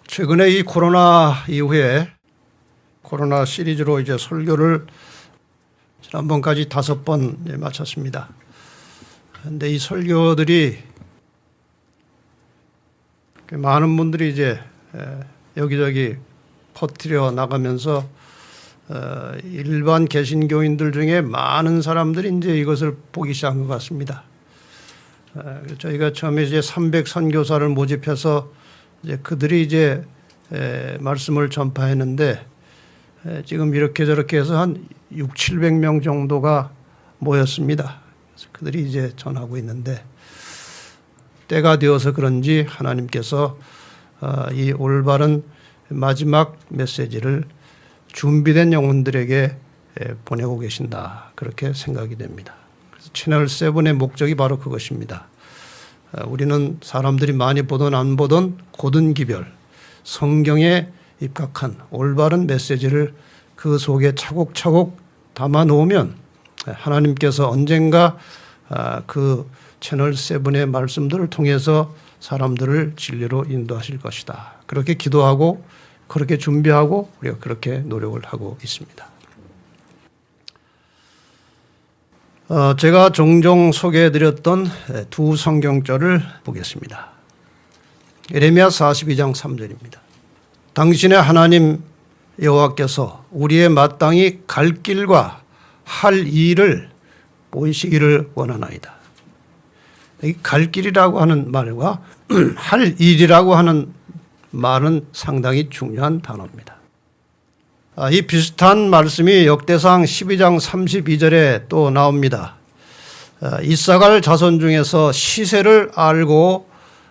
최근에 이 코로나 이후에 코로나 시리즈로 이제 설교를 지난번까지 5번 마쳤습니다. 그런데 이 설교들이 많은 분들이 이제 여기저기 퍼뜨려 나가면서 일반 개신교인들 중에 많은 사람들이 이제 이것을 보기 시작한 것 같습니다. 저희가 처음에 이제 300 선교사를 모집해서 이제 그들이 이제 말씀을 전파했는데 지금 이렇게 저렇게 해서 한 600~700명 정도가 모였습니다. 그래서 그들이 이제 전하고 있는데 때가 되어서 그런지 하나님께서 이 올바른 마지막 메시지를 준비된 영혼들에게 보내고 계신다, 그렇게 생각이 됩니다. 그래서 채널 7의 목적이 바로 그것입니다. 우리는 사람들이 많이 보든 안 보든 고든 기별, 성경에 입각한 올바른 메시지를 그 속에 차곡차곡 담아 놓으면 하나님께서 언젠가 그 채널 7의 말씀들을 통해서 사람들을 진리로 인도하실 것이다. 그렇게 기도하고 그렇게 준비하고 우리가 그렇게 노력을 하고 있습니다. 제가 종종 소개해드렸던 두 성경절을 보겠습니다. 예레미야 42장 3절입니다. 당신의 하나님 여호와께서 우리의 마땅히 갈 길과 할 일을 보이시기를 원하나이다. 이 갈 길이라고 하는 말과 할 일이라고 하는 말은 상당히 중요한 단어입니다. 이 비슷한 말씀이 역대상 12장 32절에 또 나옵니다. 이사갈 자손 중에서 시세를 알고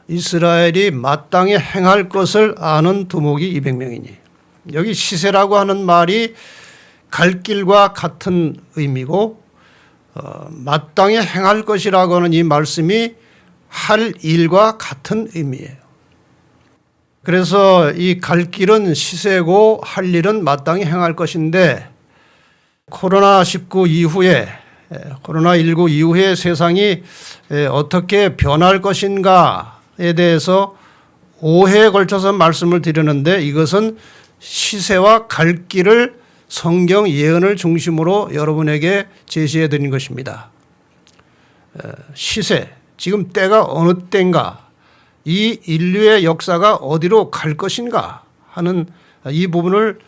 이스라엘이 마땅히 행할 것을 아는 두목이 200명이니. 여기 시세라고 하는 말이 갈 길과 같은 의미고 마땅히 행할 것이라고 하는 이 말씀이 할 일과 같은 의미예요. 그래서 이 갈 길은 시세고 할 일은 마땅히 행할 것인데 코로나19 이후에 세상이 어떻게 변할 것인가에 대해서 5회에 걸쳐서 말씀을 드렸는데 이것은 시세와 갈 길을 성경 예언을 중심으로 여러분에게 제시해 드린 것입니다. 시세, 지금 때가 어느 때인가, 이 인류의 역사가 어디로 갈 것인가 하는 이 부분을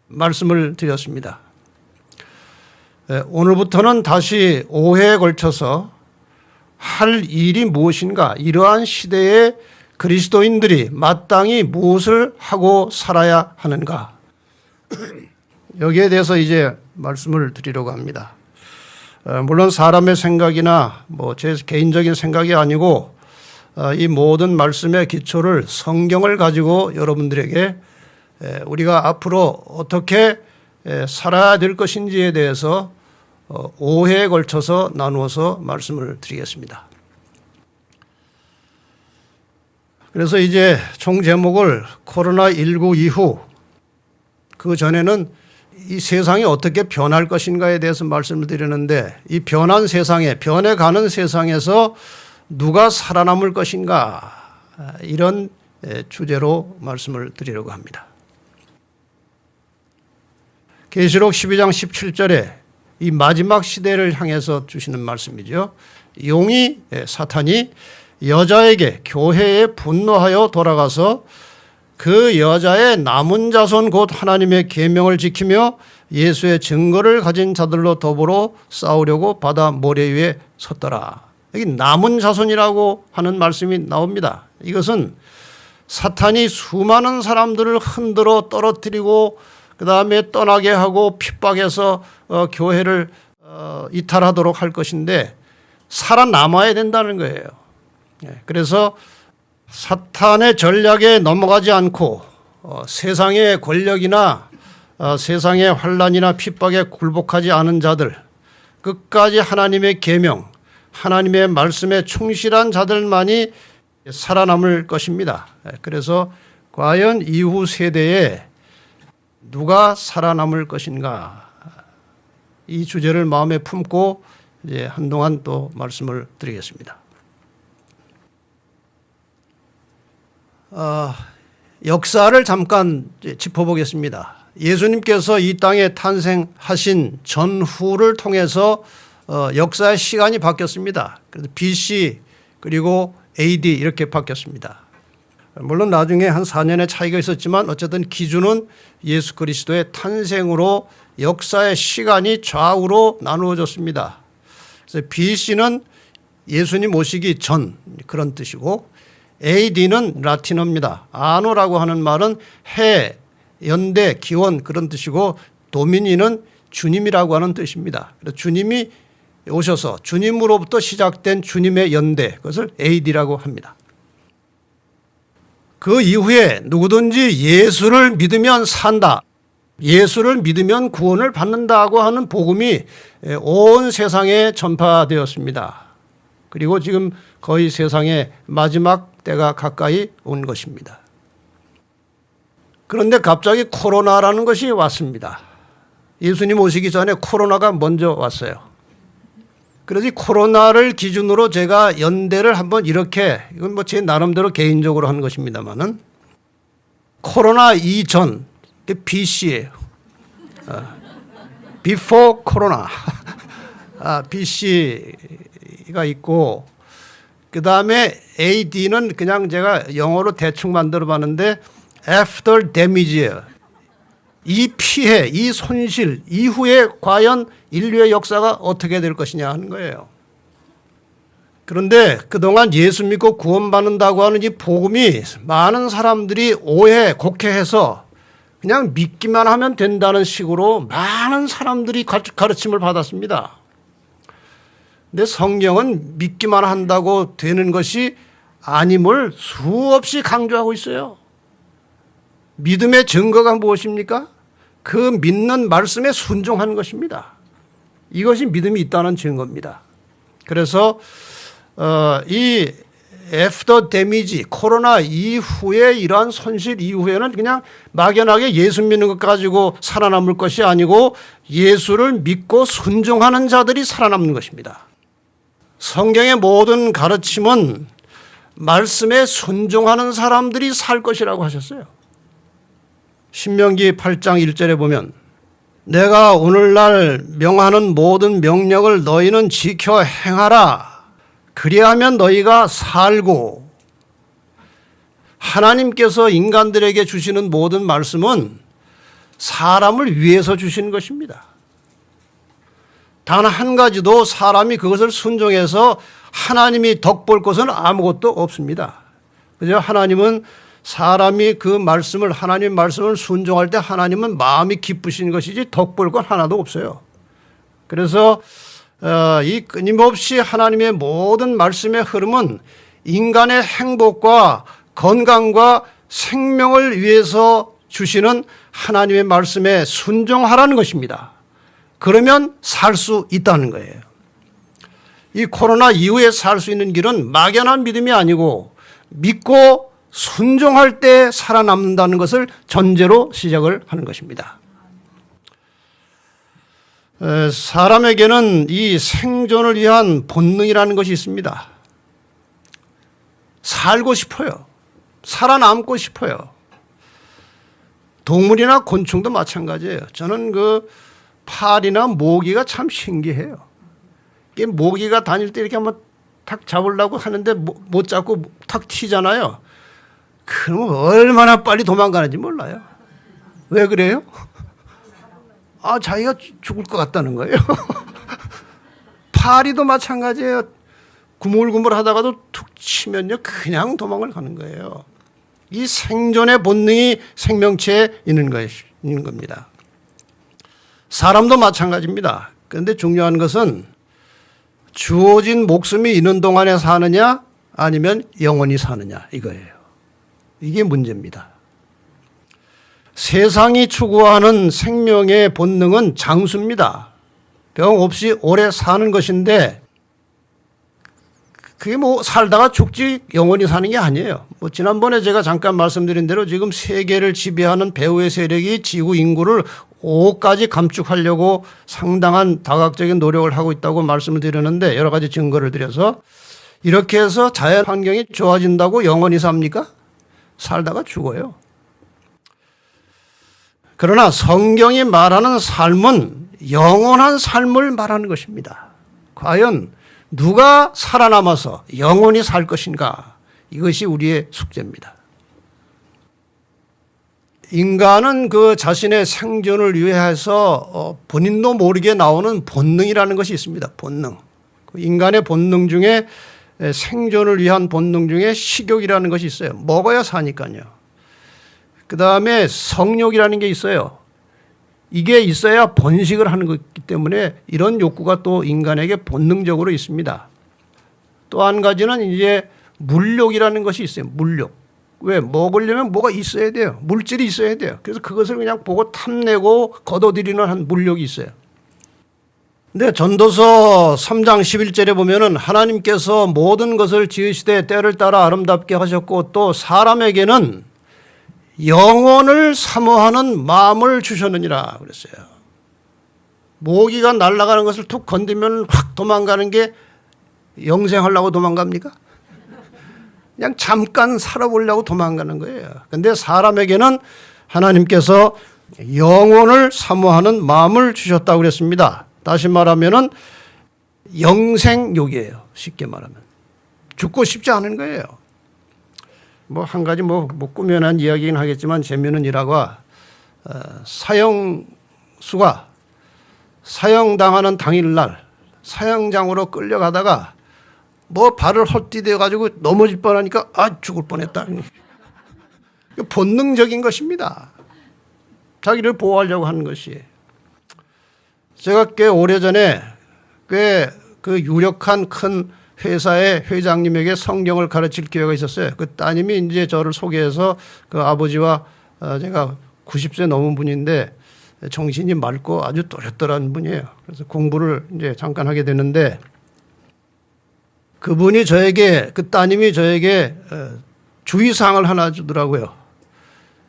말씀을 드렸습니다. 오늘부터는 다시 5회에 걸쳐서 할 일이 무엇인가, 이러한 시대에 그리스도인들이 마땅히 무엇을 하고 살아야 하는가, 여기에 대해서 이제 말씀을 드리려고 합니다. 물론 사람의 생각이나 제 개인적인 생각이 아니고 이 모든 말씀의 기초를 성경을 가지고 여러분들에게 우리가 앞으로 어떻게 살아야 될 것인지에 대해서 5회에 걸쳐서 나누어서 말씀을 드리겠습니다. 그래서 이제 총 제목을 코로나19 이후, 그 전에는 이 세상이 어떻게 변할 것인가에 대해서 말씀을 드리는데 이 변한 세상에, 변해가는 세상에서 누가 살아남을 것인가, 이런 주제로 말씀을 드리려고 합니다. 계시록 12장 17절에 이 마지막 시대를 향해서 주시는 말씀이죠. 용이, 사탄이 여자에게, 교회에 분노하여 돌아가서 그 여자의 남은 자손 곧 하나님의 계명을 지키며 예수의 증거를 가진 자들로 더불어 싸우려고 바다 모래 위에 섰더라. 여기 남은 자손이라고 하는 말씀이 나옵니다. 이것은 사탄이 수많은 사람들을 흔들어 떨어뜨리고 그 다음에 떠나게 하고 핍박해서 교회를 이탈하도록 할 것인데 살아남아야 된다는 거예요. 그래서 사탄의 전략에 넘어가지 않고 세상의 권력이나 세상의 환난이나 핍박에 굴복하지 않은 자들, 끝까지 하나님의 계명, 하나님의 말씀에 충실한 자들만이 살아남을 것입니다. 그래서 과연 이후 세대에 누가 살아남을 것인가, 이 주제를 마음에 품고 이제 한동안 또 말씀을 드리겠습니다. 역사를 잠깐 짚어보겠습니다. 예수님께서 이 땅에 탄생하신 전후를 통해서 역사의 시간이 바뀌었습니다. 그래서 BC 그리고 AD 이렇게 바뀌었습니다. 물론 나중에 한 4년의 차이가 있었지만 어쨌든 기준은 예수 그리스도의 탄생으로 역사의 시간이 좌우로 나누어졌습니다. 그래서 BC는 예수님 오시기 전 그런 뜻이고, AD는 라틴어입니다. 아노라고 하는 말은 해, 연대, 기원 그런 뜻이고, 도미니는 주님이라고 하는 뜻입니다. 그래서 주님이 오셔서 주님으로부터 시작된 주님의 연대, 그것을 AD라고 합니다. 그 이후에 누구든지 예수를 믿으면 산다, 예수를 믿으면 구원을 받는다고 하는 복음이 온 세상에 전파되었습니다. 그리고 지금 거의 세상의 마지막 때가 가까이 온 것입니다. 그런데 갑자기 코로나라는 것이 왔습니다. 예수님 오시기 전에 코로나가 먼저 왔어요. 그래서 이 코로나를 기준으로 제가 연대를 한번 이렇게, 이건 뭐 제 나름대로 개인적으로 하는 것입니다만은, 코로나 이전, BC예요. Before Corona. BC가 있고, 그 다음에 AD는 그냥 제가 영어로 대충 만들어 봤는데, After Damage예요. 이 피해, 이 손실 이후에 과연 인류의 역사가 어떻게 될 것이냐 하는 거예요. 그런데 그동안 예수 믿고 구원받는다고 하는 이 복음이 많은 사람들이 오해, 곡해해서 그냥 믿기만 하면 된다는 식으로 많은 사람들이 가르침을 받았습니다. 근데 성경은 믿기만 한다고 되는 것이 아님을 수없이 강조하고 있어요. 믿음의 증거가 무엇입니까? 그 믿는 말씀에 순종하는 것입니다. 이것이 믿음이 있다는 증거입니다. 그래서 이 애프터 데미지, 코로나 이후에 이러한 손실 이후에는 그냥 막연하게 예수 믿는 것 가지고 살아남을 것이 아니고 예수를 믿고 순종하는 자들이 살아남는 것입니다. 성경의 모든 가르침은 말씀에 순종하는 사람들이 살 것이라고 하셨어요. 신명기 8장 1절에 보면, 내가 오늘날 명하는 모든 명령을 너희는 지켜 행하라. 그리하면 너희가 살고. 하나님께서 인간들에게 주시는 모든 말씀은 사람을 위해서 주시는 것입니다. 단 한 가지도 사람이 그것을 순종해서 하나님이 덕볼 것은 아무것도 없습니다. 그죠? 하나님은 사람이 그 말씀을, 하나님 말씀을 순종할 때 하나님은 마음이 기쁘신 것이지 덕볼 건 하나도 없어요. 그래서 이 끊임없이 하나님의 모든 말씀의 흐름은 인간의 행복과 건강과 생명을 위해서 주시는 하나님의 말씀에 순종하라는 것입니다. 그러면 살 수 있다는 거예요. 이 코로나 이후에 살 수 있는 길은 막연한 믿음이 아니고 믿고 순종할 때 살아남는다는 것을 전제로 시작을 하는 것입니다. 사람에게는 이 생존을 위한 본능이라는 것이 있습니다. 살고 싶어요. 살아남고 싶어요. 동물이나 곤충도 마찬가지예요. 저는 그 파리나 모기가 참 신기해요. 모기가 다닐 때 이렇게 한번 탁 잡으려고 하는데 못 잡고 탁 튀잖아요. 그러면 얼마나 빨리 도망가는지 몰라요. 왜 그래요? 자기가 죽을 것 같다는 거예요. 파리도 마찬가지예요. 구물구물 하다가도 툭 치면요, 그냥 도망을 가는 거예요. 이 생존의 본능이 생명체에 있는 겁니다. 사람도 마찬가지입니다. 그런데 중요한 것은 주어진 목숨이 있는 동안에 사느냐 아니면 영원히 사느냐 이거예요. 이게 문제입니다. 세상이 추구하는 생명의 본능은 장수입니다. 병 없이 오래 사는 것인데 그게 뭐 살다가 죽지 영원히 사는 게 아니에요. 뭐 지난번에 제가 잠깐 말씀드린 대로 지금 세계를 지배하는 배후의 세력이 지구 인구를 5억까지 감축하려고 상당한 다각적인 노력을 하고 있다고 말씀을 드렸는데 여러 가지 증거를 드려서 이렇게 해서 자연 환경이 좋아진다고 영원히 삽니까? 살다가 죽어요. 그러나 성경이 말하는 삶은 영원한 삶을 말하는 것입니다. 과연 누가 살아남아서 영원히 살 것인가? 이것이 우리의 숙제입니다. 인간은 그 자신의 생존을 위해서 본인도 모르게 나오는 본능이라는 것이 있습니다. 본능. 인간의 본능 중에 생존을 위한 본능 중에 식욕이라는 것이 있어요. 먹어야 사니까요. 그 다음에 성욕이라는 게 있어요. 이게 있어야 번식을 하는 거기 때문에 이런 욕구가 또 인간에게 본능적으로 있습니다. 또 한 가지는 이제 물욕이라는 것이 있어요. 물욕. 왜? 먹으려면 뭐가 있어야 돼요. 물질이 있어야 돼요. 그래서 그것을 그냥 보고 탐내고 거둬들이는 한 물욕이 있어요. 근데 전도서 3장 11절에 보면은 하나님께서 모든 것을 지으시되 때를 따라 아름답게 하셨고 또 사람에게는 영혼을 사모하는 마음을 주셨느니라 그랬어요. 모기가 날아가는 것을 툭 건드면 확 도망가는 게 영생하려고 도망갑니까? 그냥 잠깐 살아보려고 도망가는 거예요. 그런데 사람에게는 하나님께서 영혼을 사모하는 마음을 주셨다고 그랬습니다. 다시 말하면은 영생욕이에요. 쉽게 말하면. 죽고 싶지 않은 거예요. 뭐 한 가지 뭐 꾸며낸 이야기긴 하겠지만 재미는 일화가 사형수가 사형당하는 당일날 사형장으로 끌려가다가 뭐 발을 헛디뎌 가지고 넘어질 뻔하니까 아 죽을 뻔했다. 본능적인 것입니다. 자기를 보호하려고 하는 것이. 제가 꽤 오래전에 꽤 그 유력한 큰 회사의 회장님에게 성경을 가르칠 기회가 있었어요. 그 따님이 이제 저를 소개해서 그 아버지와 제가 90세 넘은 분인데 정신이 맑고 아주 또렷또렷한 분이에요. 그래서 공부를 이제 잠깐 하게 되는데 그분이 저에게 그 따님이 저에게 주의사항을 하나 주더라고요.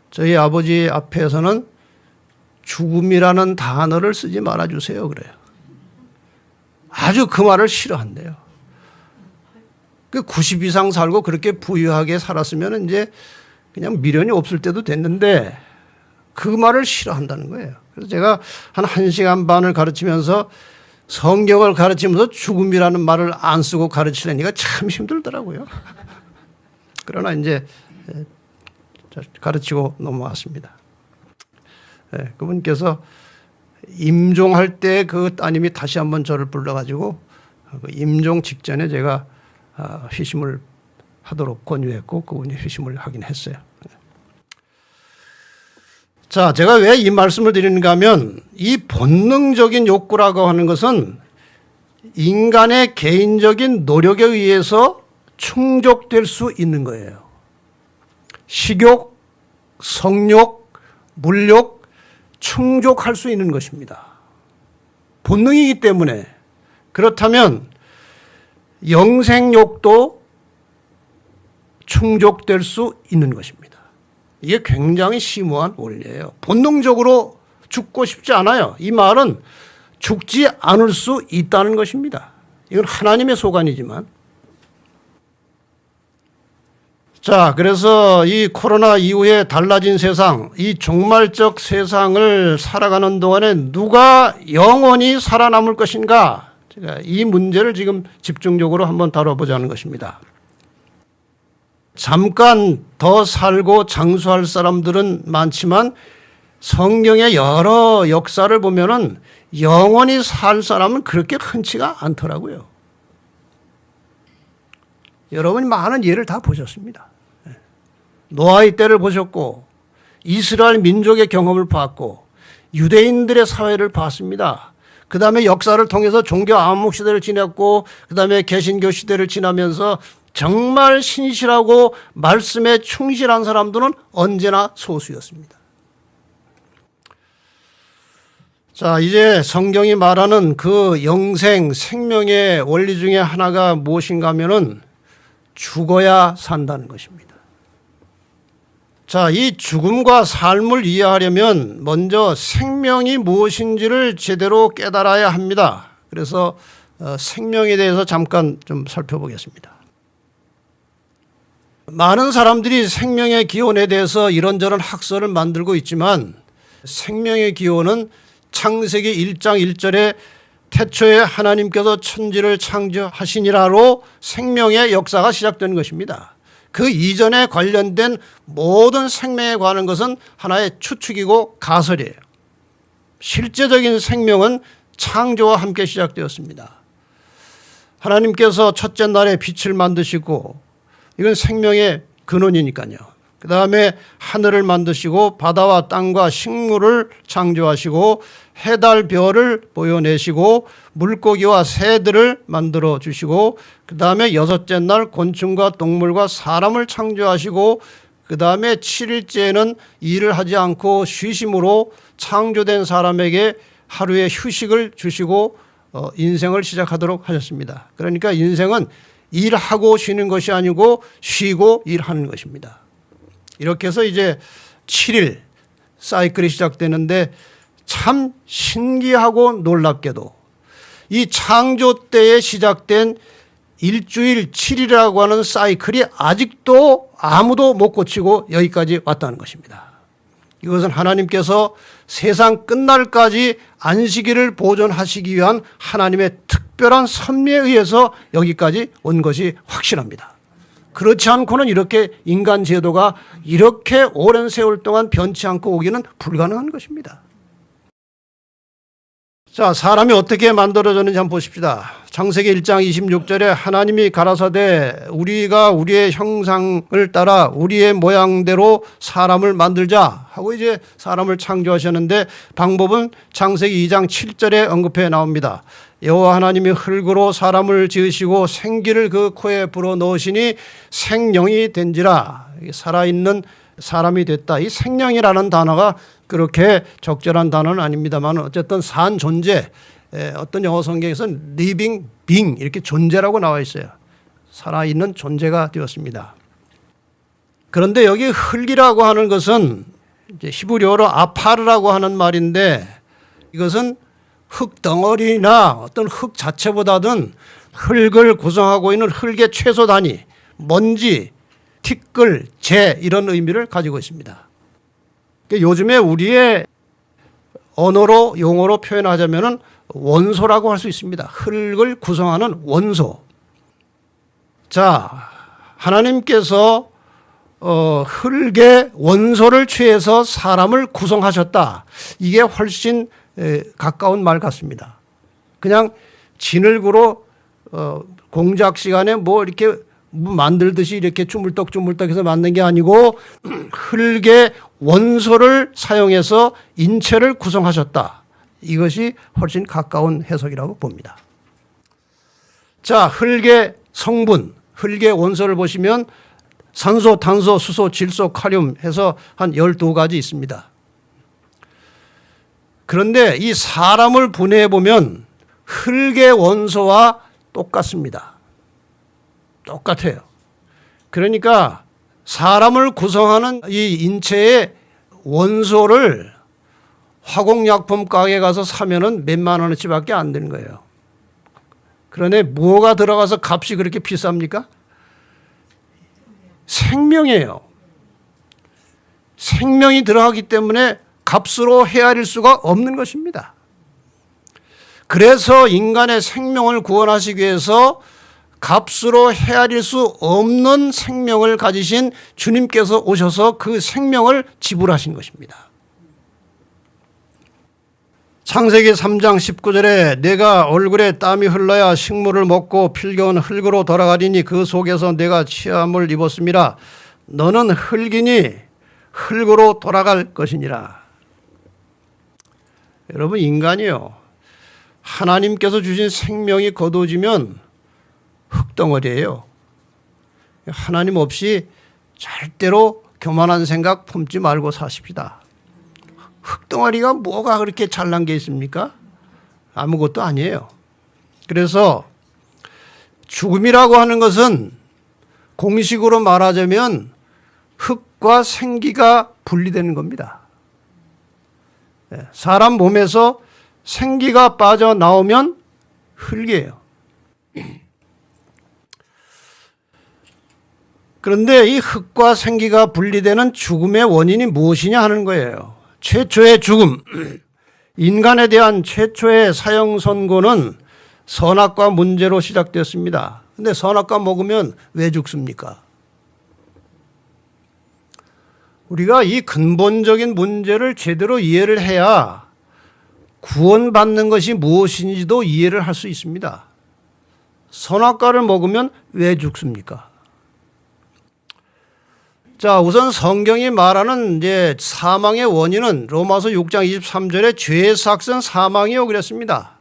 저희 아버지 앞에서는 죽음이라는 단어를 쓰지 말아주세요. 그래요. 아주 그 말을 싫어한대요. 90 이상 살고 그렇게 부유하게 살았으면 이제 그냥 미련이 없을 때도 됐는데 그 말을 싫어한다는 거예요. 그래서 제가 한 1시간 반을 가르치면서 성경을 가르치면서 죽음이라는 말을 안 쓰고 가르치려니까 참 힘들더라고요. 그러나 이제 가르치고 넘어왔습니다. 네, 그분께서 임종할 때 그 따님이 다시 한번 저를 불러가지고 임종 직전에 제가 회심을 하도록 권유했고 그분이 회심을 하긴 했어요. 자, 제가 왜 이 말씀을 드리는가 하면 이 본능적인 욕구라고 하는 것은 인간의 개인적인 노력에 의해서 충족될 수 있는 거예요. 식욕, 성욕, 물욕 충족할 수 있는 것입니다. 본능이기 때문에. 그렇다면 영생욕도 충족될 수 있는 것입니다. 이게 굉장히 심오한 원리예요. 본능적으로 죽고 싶지 않아요. 이 말은 죽지 않을 수 있다는 것입니다. 이건 하나님의 소관이지만. 자, 그래서 이 코로나 이후에 달라진 세상, 이 종말적 세상을 살아가는 동안에 누가 영원히 살아남을 것인가? 제가 이 문제를 지금 집중적으로 한번 다뤄보자는 것입니다. 잠깐 더 살고 장수할 사람들은 많지만 성경의 여러 역사를 보면은 영원히 살 사람은 그렇게 흔치가 않더라고요. 여러분이 많은 예를 다 보셨습니다. 노아의 때를 보셨고 이스라엘 민족의 경험을 봤고 유대인들의 사회를 봤습니다. 그 다음에 역사를 통해서 종교 암흑 시대를 지났고 그 다음에 개신교 시대를 지나면서 정말 신실하고 말씀에 충실한 사람들은 언제나 소수였습니다. 자, 이제 성경이 말하는 그 영생, 생명의 원리 중에 하나가 무엇인가 하면은 죽어야 산다는 것입니다. 자, 이 죽음과 삶을 이해하려면 먼저 생명이 무엇인지를 제대로 깨달아야 합니다. 그래서 생명에 대해서 잠깐 좀 살펴보겠습니다. 많은 사람들이 생명의 기원에 대해서 이런저런 학설을 만들고 있지만 생명의 기원은 창세기 1장 1절에 태초에 하나님께서 천지를 창조하시니라로 생명의 역사가 시작된 것입니다. 그 이전에 관련된 모든 생명에 관한 것은 하나의 추측이고 가설이에요. 실제적인 생명은 창조와 함께 시작되었습니다. 하나님께서 첫째 날에 빛을 만드시고 이건 생명의 근원이니까요. 그 다음에 하늘을 만드시고 바다와 땅과 식물을 창조하시고 해달 별을 보여내시고 물고기와 새들을 만들어 주시고 그 다음에 여섯째 날 곤충과 동물과 사람을 창조하시고 그 다음에 7일째에는 일을 하지 않고 쉬심으로 창조된 사람에게 하루의 휴식을 주시고 인생을 시작하도록 하셨습니다. 그러니까 인생은 일하고 쉬는 것이 아니고 쉬고 일하는 것입니다. 이렇게 해서 이제 7일 사이클이 시작되는데 참 신기하고 놀랍게도 이 창조 때에 시작된 일주일 7일이라고 하는 사이클이 아직도 아무도 못 고치고 여기까지 왔다는 것입니다. 이것은 하나님께서 세상 끝날까지 안식일을 보존하시기 위한 하나님의 특별한 섭리에 의해서 여기까지 온 것이 확실합니다. 그렇지 않고는 이렇게 인간 제도가 이렇게 오랜 세월 동안 변치 않고 오기는 불가능한 것입니다. 자, 사람이 어떻게 만들어졌는지 한번 보십시다. 창세기 1장 26절에 하나님이 가라사대 우리가 우리의 형상을 따라 우리의 모양대로 사람을 만들자 하고 이제 사람을 창조하셨는데 방법은 창세기 2장 7절에 언급해 나옵니다. 여호와 하나님이 흙으로 사람을 지으시고 생기를 그 코에 불어넣으시니 생령이 된지라. 살아있는 사람이 됐다. 이 생령이라는 단어가 그렇게 적절한 단어는 아닙니다만 어쨌든 산 존재, 어떤 영어 성경에서는 living being 이렇게 존재라고 나와 있어요. 살아있는 존재가 되었습니다. 그런데 여기 흙이라고 하는 것은 이제 히브리어로 아파르라고 하는 말인데 이것은 흙 덩어리나 어떤 흙 자체보다는 흙을 구성하고 있는 흙의 최소 단위, 먼지, 티끌, 재 이런 의미를 가지고 있습니다. 요즘에 우리의 언어로 용어로 표현하자면 원소라고 할 수 있습니다. 흙을 구성하는 원소. 자, 하나님께서 흙의 원소를 취해서 사람을 구성하셨다. 이게 훨씬 가까운 말 같습니다. 그냥 진흙으로 공작 시간에 뭐 이렇게 만들듯이 이렇게 주물떡주물떡해서 만든 게 아니고 흙의 원소를 사용해서 인체를 구성하셨다. 이것이 훨씬 가까운 해석이라고 봅니다. 자, 흙의 성분, 흙의 원소를 보시면 산소, 탄소, 수소, 질소, 칼륨 해서 한 12가지 있습니다. 그런데 이 사람을 분해해 보면 흙의 원소와 똑같습니다. 똑같아요. 그러니까 사람을 구성하는 이 인체의 원소를 화공약품 가게에 가서 사면은 몇만 원어치밖에 안 되는 거예요. 그런데 뭐가 들어가서 값이 그렇게 비쌉니까? 생명이에요. 생명이 들어가기 때문에 값으로 헤아릴 수가 없는 것입니다. 그래서 인간의 생명을 구원하시기 위해서 값으로 헤아릴 수 없는 생명을 가지신 주님께서 오셔서 그 생명을 지불하신 것입니다. 창세기 3장 19절에 내가 얼굴에 땀이 흘러야 식물을 먹고 필겨운 흙으로 돌아가리니 그 속에서 내가 취함을 입었음이라. 너는 흙이니 흙으로 돌아갈 것이니라. 여러분, 인간이요, 하나님께서 주신 생명이 거두어지면 흙덩어리예요. 하나님 없이 절대로 교만한 생각 품지 말고 사십시다. 흙덩어리가 뭐가 그렇게 잘난 게 있습니까? 아무것도 아니에요. 그래서 죽음이라고 하는 것은 공식으로 말하자면 흙과 생기가 분리되는 겁니다. 사람 몸에서 생기가 빠져나오면 흙이에요. 그런데 이 흙과 생기가 분리되는 죽음의 원인이 무엇이냐 하는 거예요. 최초의 죽음, 인간에 대한 최초의 사형 선고는 선악과 문제로 시작됐습니다. 그런데 선악과 먹으면 왜 죽습니까? 우리가 이 근본적인 문제를 제대로 이해를 해야 구원받는 것이 무엇인지도 이해를 할 수 있습니다. 선악과를 먹으면 왜 죽습니까? 자, 우선 성경이 말하는 이제 사망의 원인은 로마서 6장 23절에 죄의 삭은 사망이요 그랬습니다.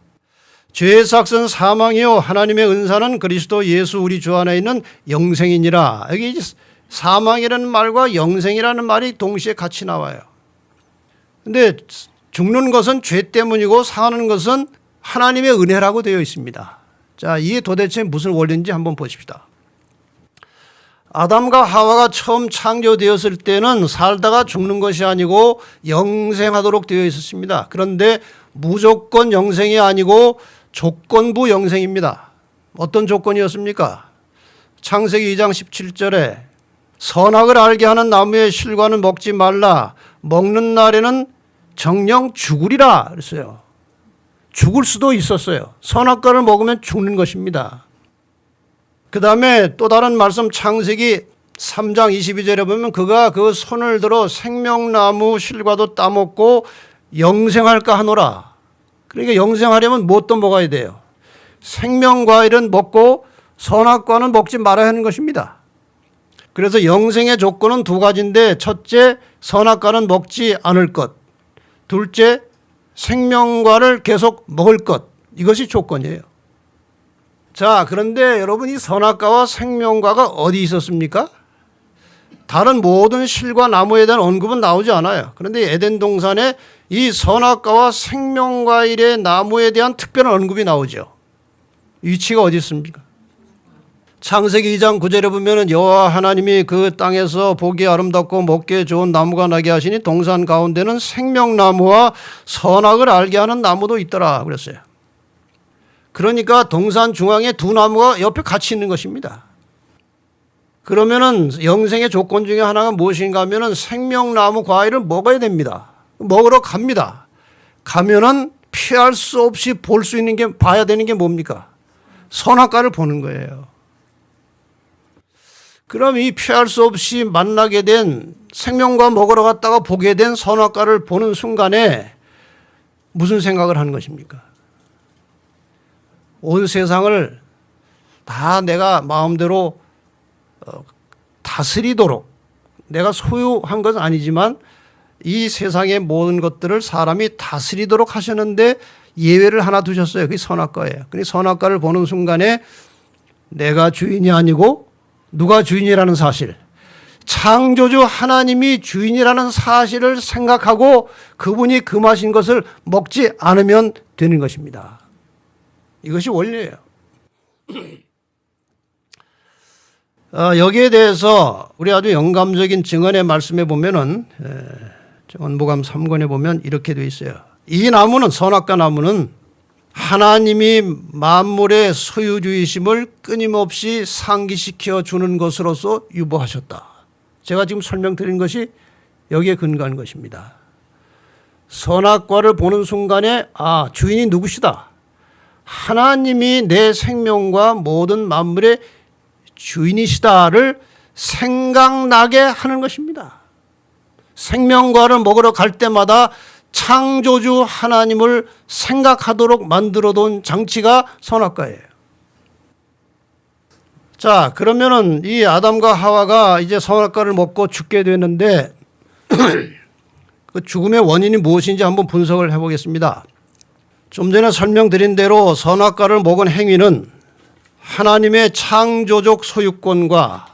죄의 삭은 사망이요 하나님의 은사는 그리스도 예수 우리 주 안에 있는 영생이니라. 여기 사망이라는 말과 영생이라는 말이 동시에 같이 나와요. 그런데 죽는 것은 죄 때문이고 사는 것은 하나님의 은혜라고 되어 있습니다. 자, 이게 도대체 무슨 원리인지 한번 보십시다. 아담과 하와가 처음 창조되었을 때는 살다가 죽는 것이 아니고 영생하도록 되어 있었습니다. 그런데 무조건 영생이 아니고 조건부 영생입니다. 어떤 조건이었습니까? 창세기 2장 17절에 선악을 알게 하는 나무의 실과는 먹지 말라. 먹는 날에는 정녕 죽으리라 그랬어요. 죽을 수도 있었어요. 선악과를 먹으면 죽는 것입니다. 그 다음에 또 다른 말씀 창세기 3장 22절에 보면 그가 그 손을 들어 생명나무 실과도 따먹고 영생할까 하노라. 그러니까 영생하려면 무엇도 먹어야 돼요. 생명과일은 먹고 선악과는 먹지 말아야 하는 것입니다. 그래서 영생의 조건은 두 가지인데 첫째 선악과는 먹지 않을 것, 둘째 생명과를 계속 먹을 것, 이것이 조건이에요. 자, 그런데 여러분 이 선악과와 생명과가 어디 있었습니까? 다른 모든 실과 나무에 대한 언급은 나오지 않아요. 그런데 에덴 동산에 이 선악과와 생명과일의 나무에 대한 특별한 언급이 나오죠. 위치가 어디 있습니까? 창세기 2장 9절에 보면 여호와 하나님이 그 땅에서 보기 아름답고 먹기에 좋은 나무가 나게 하시니 동산 가운데는 생명나무와 선악을 알게 하는 나무도 있더라 그랬어요. 그러니까 동산 중앙에 두 나무가 옆에 같이 있는 것입니다. 그러면은 영생의 조건 중에 하나가 무엇인가 하면은 생명나무 과일을 먹어야 됩니다. 먹으러 갑니다. 가면은 피할 수 없이 볼 수 있는 게, 봐야 되는 게 뭡니까? 선악과를 보는 거예요. 그럼 이 피할 수 없이 만나게 된 생명과 먹으러 갔다가 보게 된 선악과를 보는 순간에 무슨 생각을 하는 것입니까? 온 세상을 다 내가 마음대로 다스리도록, 내가 소유한 것은 아니지만 이 세상의 모든 것들을 사람이 다스리도록 하셨는데 예외를 하나 두셨어요. 그게 선악과예요. 그러니 선악과를 보는 순간에 내가 주인이 아니고 누가 주인이라는 사실, 창조주 하나님이 주인이라는 사실을 생각하고 그분이 금하신 것을 먹지 않으면 되는 것입니다. 이것이 원리예요. 여기에 대해서 우리 아주 영감적인 증언의 말씀에 보면은 원보감 3권에 보면 이렇게 되어 있어요. 이 나무는, 선악과 나무는 하나님이 만물의 소유주의심을 끊임없이 상기시켜 주는 것으로서 유보하셨다. 제가 지금 설명드린 것이 여기에 근거한 것입니다. 선악과를 보는 순간에 주인이 누구시다. 하나님이 내 생명과 모든 만물의 주인이시다를 생각나게 하는 것입니다. 생명과를 먹으러 갈 때마다 창조주 하나님을 생각하도록 만들어 둔 장치가 선악과예요. 자, 그러면은 이 아담과 하와가 이제 선악과를 먹고 죽게 되는데 그 죽음의 원인이 무엇인지 한번 분석을 해보겠습니다. 좀 전에 설명드린 대로 선악과를 먹은 행위는 하나님의 창조적 소유권과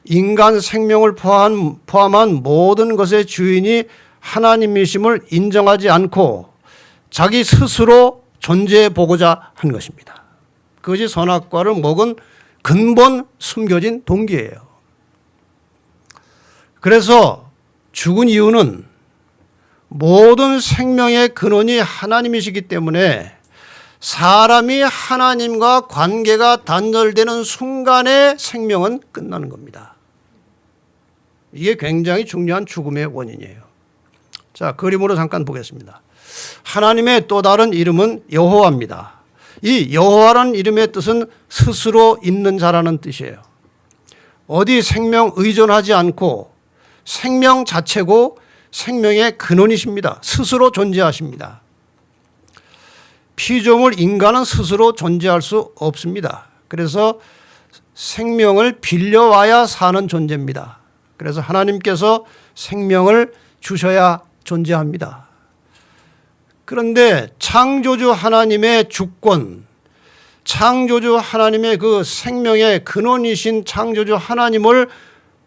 인간 생명을 포함한 모든 것의 주인이 하나님이심을 인정하지 않고 자기 스스로 존재해 보고자 한 것입니다. 그것이 선악과를 먹은 근본 숨겨진 동기예요. 그래서 죽은 이유는 모든 생명의 근원이 하나님이시기 때문에 사람이 하나님과 관계가 단절되는 순간에 생명은 끝나는 겁니다. 이게 굉장히 중요한 죽음의 원인이에요. 자, 그림으로 잠깐 보겠습니다. 하나님의 또 다른 이름은 여호와입니다. 이 여호와라는 이름의 뜻은 스스로 있는 자라는 뜻이에요. 어디 생명 의존하지 않고 생명 자체고 생명의 근원이십니다. 스스로 존재하십니다. 피조물 인간은 스스로 존재할 수 없습니다. 그래서 생명을 빌려와야 사는 존재입니다. 그래서 하나님께서 생명을 주셔야 존재합니다. 그런데 창조주 하나님의 주권, 창조주 하나님의 그 생명의 근원이신 창조주 하나님을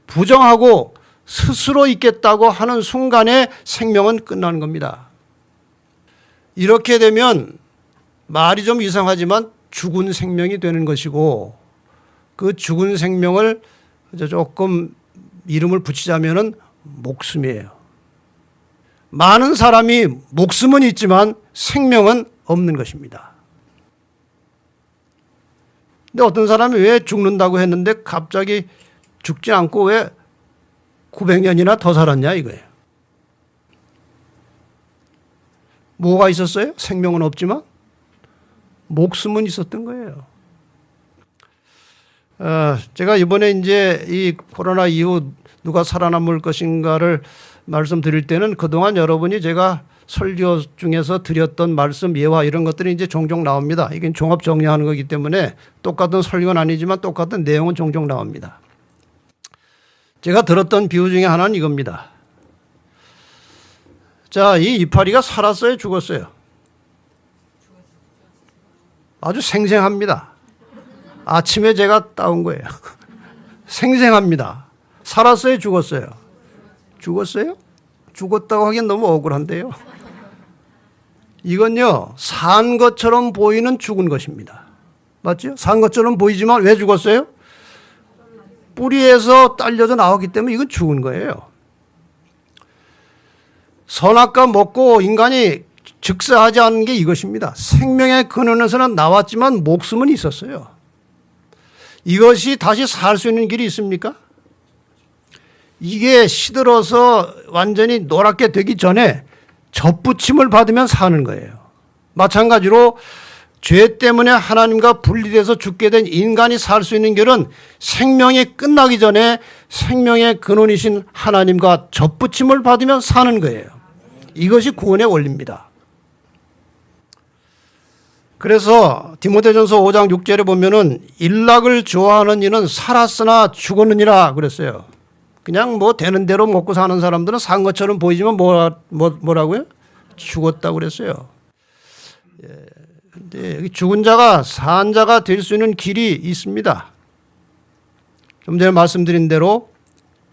부정하고 스스로 있겠다고 하는 순간에 생명은 끝나는 겁니다. 이렇게 되면 말이 좀 이상하지만 죽은 생명이 되는 것이고, 그 죽은 생명을 조금 이름을 붙이자면은 목숨이에요. 많은 사람이 목숨은 있지만 생명은 없는 것입니다. 근데 어떤 사람이 왜 죽는다고 했는데 갑자기 죽지 않고 왜 900년이나 더 살았냐 이거예요. 뭐가 있었어요? 생명은 없지만 목숨은 있었던 거예요. 제가 이번에 이제 이 코로나 이후 누가 살아남을 것인가를 말씀드릴 때는 그동안 여러분이 제가 설교 중에서 드렸던 말씀 예화 이런 것들이 이제 종종 나옵니다. 이게 종합 정리하는 거기 때문에 똑같은 설교는 아니지만 똑같은 내용은 종종 나옵니다. 제가 들었던 비유 중에 하나는 이겁니다. 자, 이 이파리가 살았어요, 죽었어요? 아주 생생합니다. 아침에 제가 따온 거예요. 생생합니다. 살았어요, 죽었어요? 죽었어요? 죽었다고 하기엔 너무 억울한데요. 이건요, 산 것처럼 보이는 죽은 것입니다. 맞죠? 산 것처럼 보이지만 왜 죽었어요? 뿌리에서 딸려져 나왔기 때문에 이건 죽은 거예요. 선악과 먹고 인간이 즉사하지 않은 게 이것입니다. 생명의 근원에서는 나왔지만 목숨은 있었어요. 이것이 다시 살 수 있는 길이 있습니까? 이게 시들어서 완전히 노랗게 되기 전에 접붙임을 받으면 사는 거예요. 마찬가지로 죄 때문에 하나님과 분리돼서 죽게 된 인간이 살 수 있는 길은 생명이 끝나기 전에 생명의 근원이신 하나님과 접붙임을 받으면 사는 거예요. 이것이 구원의 원리입니다. 그래서 디모데전서 5장 6절에 보면은 일락을 좋아하는 이는 살았으나 죽었느니라 그랬어요. 그냥 뭐 되는 대로 먹고 사는 사람들은 산 것처럼 보이지만 뭐라고요? 죽었다고 그랬어요. 근데 여기 죽은 자가 산 자가 될 수 있는 길이 있습니다. 좀 전에 말씀드린 대로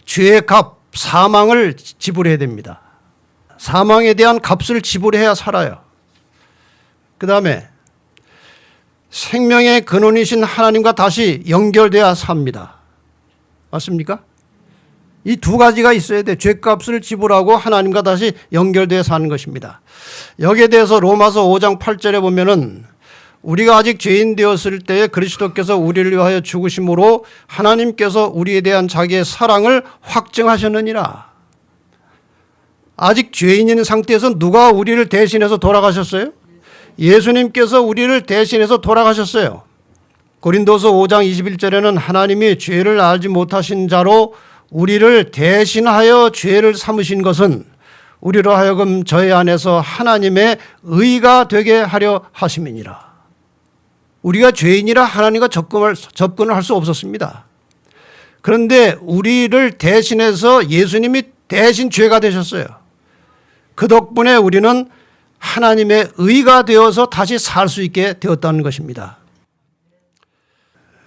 죄의 값, 사망을 지불해야 됩니다. 사망에 대한 값을 지불해야 살아요. 그 다음에 생명의 근원이신 하나님과 다시 연결돼야 삽니다. 맞습니까? 이 두 가지가 있어야 돼. 죄값을 지불하고 하나님과 다시 연결되어 사는 것입니다. 여기에 대해서 로마서 5장 8절에 보면은 우리가 아직 죄인 되었을 때에 그리스도께서 우리를 위하여 죽으심으로 하나님께서 우리에 대한 자기의 사랑을 확증하셨느니라. 아직 죄인인 상태에서 누가 우리를 대신해서 돌아가셨어요? 예수님께서 우리를 대신해서 돌아가셨어요. 고린도서 5장 21절에는 하나님이 죄를 알지 못하신 자로 우리를 대신하여 죄를 삼으신 것은 우리로 하여금 저희 안에서 하나님의 의가 되게 하려 하심이니라. 우리가 죄인이라 하나님과 접근을 할 수 없었습니다. 그런데 우리를 대신해서 예수님이 대신 죄가 되셨어요. 그 덕분에 우리는 하나님의 의가 되어서 다시 살 수 있게 되었다는 것입니다.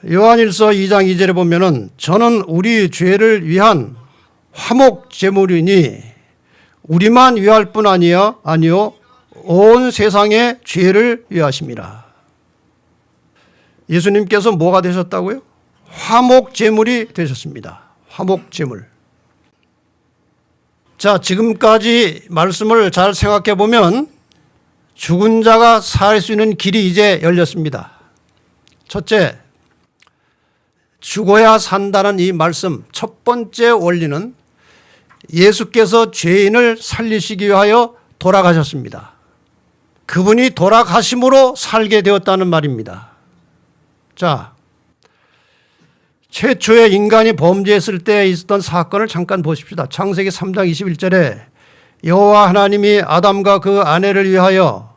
요한일서 2장 2절에 보면은 저는 우리 죄를 위한 화목 제물이니 우리만 위할 뿐 아니요 온 세상의 죄를 위하심이라. 예수님께서 뭐가 되셨다고요? 화목제물이 되셨습니다. 화목제물. 자, 지금까지 말씀을 잘 생각해 보면 죽은 자가 살 수 있는 길이 이제 열렸습니다. 첫째, 죽어야 산다는 이 말씀 첫 번째 원리는 예수께서 죄인을 살리시기 위하여 돌아가셨습니다. 그분이 돌아가심으로 살게 되었다는 말입니다. 자, 최초의 인간이 범죄했을 때 있었던 사건을 잠깐 보십시다. 창세기 3장 21절에 여호와 하나님이 아담과 그 아내를 위하여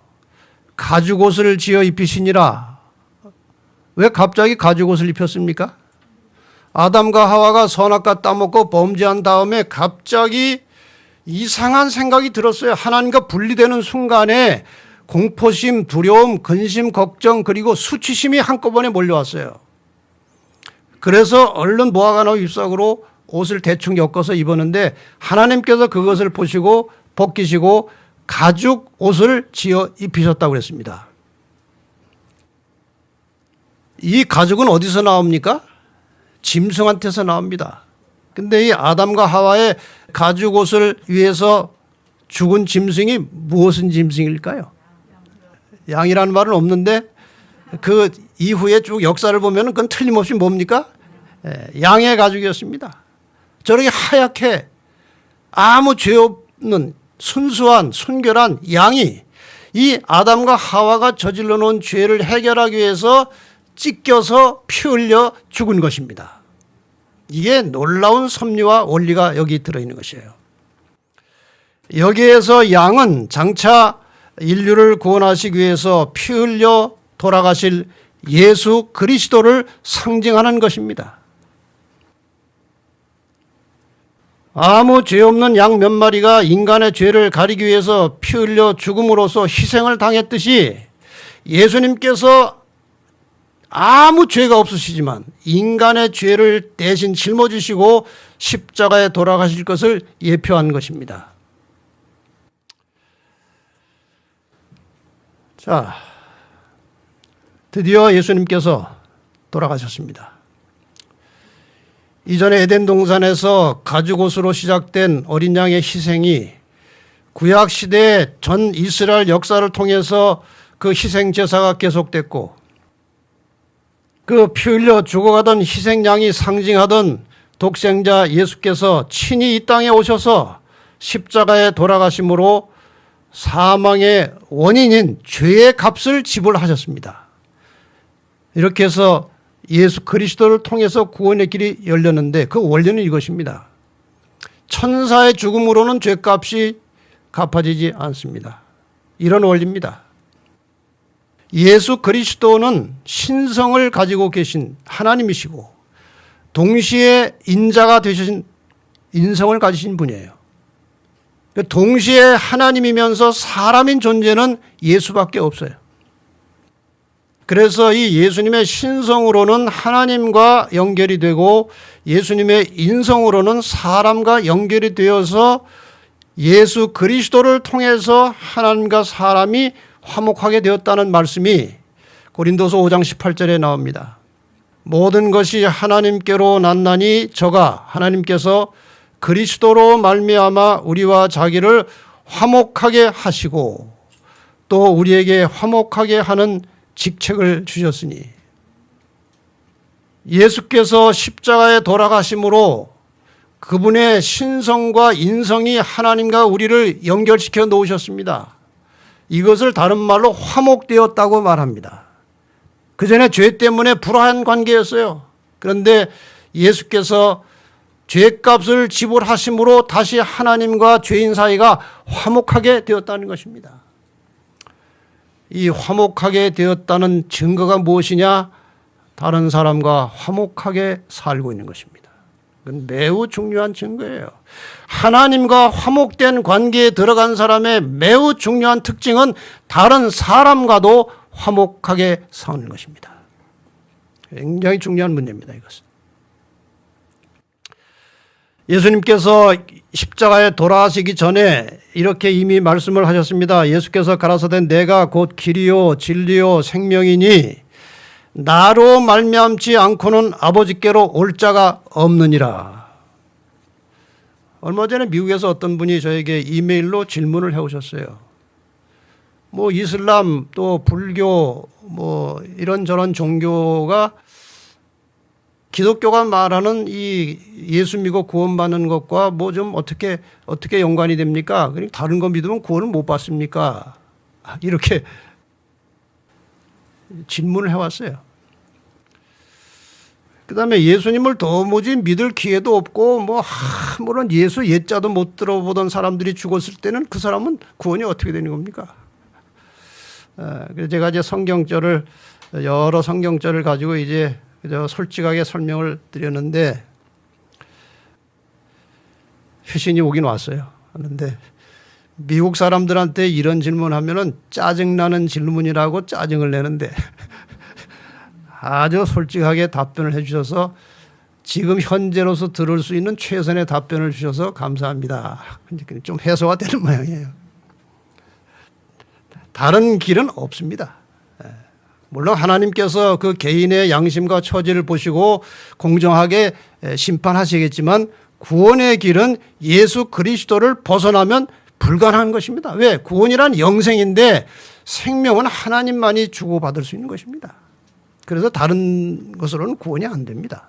가죽옷을 지어 입히시니라. 왜 갑자기 가죽옷을 입혔습니까? 아담과 하와가 선악과 따먹고 범죄한 다음에 갑자기 이상한 생각이 들었어요. 하나님과 분리되는 순간에 공포심, 두려움, 근심, 걱정 그리고 수치심이 한꺼번에 몰려왔어요. 그래서 얼른 모아가나 잎사귀로 옷을 대충 엮어서 입었는데 하나님께서 그것을 보시고 벗기시고 가죽 옷을 지어 입히셨다고 그랬습니다. 이 가죽은 어디서 나옵니까? 짐승한테서 나옵니다. 근데 이 아담과 하와의 가죽 옷을 위해서 죽은 짐승이 무엇은 짐승일까요? 양이라는 말은 없는데 그 이후에 쭉 역사를 보면 그건 틀림없이 뭡니까? 양의 가죽이었습니다. 저렇게 하얗게 아무 죄 없는 순수한 순결한 양이 이 아담과 하와가 저질러 놓은 죄를 해결하기 위해서 찢겨서 피 흘려 죽은 것입니다. 이게 놀라운 섭리와 원리가 여기 들어있는 것이에요. 여기에서 양은 장차 인류를 구원하시기 위해서 피 흘려 돌아가실 예수 그리스도를 상징하는 것입니다. 아무 죄 없는 양 몇 마리가 인간의 죄를 가리기 위해서 피 흘려 죽음으로써 희생을 당했듯이 예수님께서 아무 죄가 없으시지만 인간의 죄를 대신 짊어지시고 십자가에 돌아가실 것을 예표한 것입니다. 자, 드디어 예수님께서 돌아가셨습니다. 이전에 에덴 동산에서 가죽옷으로 시작된 어린 양의 희생이 구약 시대의 전 이스라엘 역사를 통해서 그 희생 제사가 계속됐고 그 피 흘려 죽어가던 희생양이 상징하던 독생자 예수께서 친히 이 땅에 오셔서 십자가에 돌아가심으로 사망의 원인인 죄의 값을 지불하셨습니다. 이렇게 해서 예수 그리스도를 통해서 구원의 길이 열렸는데 그 원리는 이것입니다. 천사의 죽음으로는 죄값이 갚아지지 않습니다. 이런 원리입니다. 예수 그리스도는 신성을 가지고 계신 하나님이시고 동시에 인자가 되신 인성을 가지신 분이에요. 동시에 하나님이면서 사람인 존재는 예수밖에 없어요. 그래서 이 예수님의 신성으로는 하나님과 연결이 되고 예수님의 인성으로는 사람과 연결이 되어서 예수 그리스도를 통해서 하나님과 사람이 화목하게 되었다는 말씀이 고린도서 5장 18절에 나옵니다. 모든 것이 하나님께로 났나니 저가 하나님께서 그리스도로 말미암아 우리와 자기를 화목하게 하시고 또 우리에게 화목하게 하는 직책을 주셨으니 예수께서 십자가에 돌아가심으로 그분의 신성과 인성이 하나님과 우리를 연결시켜 놓으셨습니다. 이것을 다른 말로 화목되었다고 말합니다. 그전에 죄 때문에 불화한 관계였어요. 그런데 예수께서 죄값을 지불하심으로 다시 하나님과 죄인 사이가 화목하게 되었다는 것입니다. 이 화목하게 되었다는 증거가 무엇이냐? 다른 사람과 화목하게 살고 있는 것입니다. 그건 매우 중요한 증거예요. 하나님과 화목된 관계에 들어간 사람의 매우 중요한 특징은 다른 사람과도 화목하게 사는 것입니다. 굉장히 중요한 문제입니다. 이것은. 예수님께서 십자가에 돌아가시기 전에 이렇게 이미 말씀을 하셨습니다. 예수께서 가라사대 내가 곧 길이요 진리요 생명이니 나로 말미암지 않고는 아버지께로 올 자가 없느니라. 얼마 전에 미국에서 어떤 분이 저에게 이메일로 질문을 해오셨어요. 뭐 이슬람 또 불교 뭐 이런저런 종교가 기독교가 말하는 이 예수 믿고 구원받는 것과 뭐 좀 어떻게 연관이 됩니까? 그러니까 다른 거 믿으면 구원을 못 받습니까? 이렇게 질문을 해왔어요. 그 다음에 예수님을 도무지 믿을 기회도 없고 뭐 아무런 예수 예자도 못 들어보던 사람들이 죽었을 때는 그 사람은 구원이 어떻게 되는 겁니까? 그래서 제가 이제 여러 성경절을 가지고 이제 솔직하게 설명을 드렸는데 회신이 오긴 왔어요. 하는데 미국 사람들한테 이런 질문하면은 짜증나는 질문이라고 짜증을 내는데 아주 솔직하게 답변을 해 주셔서 지금 현재로서 들을 수 있는 최선의 답변을 주셔서 감사합니다. 좀 해소가 되는 모양이에요. 다른 길은 없습니다. 물론 하나님께서 그 개인의 양심과 처지를 보시고 공정하게 심판하시겠지만 구원의 길은 예수 그리스도를 벗어나면 불가능한 것입니다. 왜? 구원이란 영생인데 생명은 하나님만이 주고받을 수 있는 것입니다. 그래서 다른 것으로는 구원이 안 됩니다.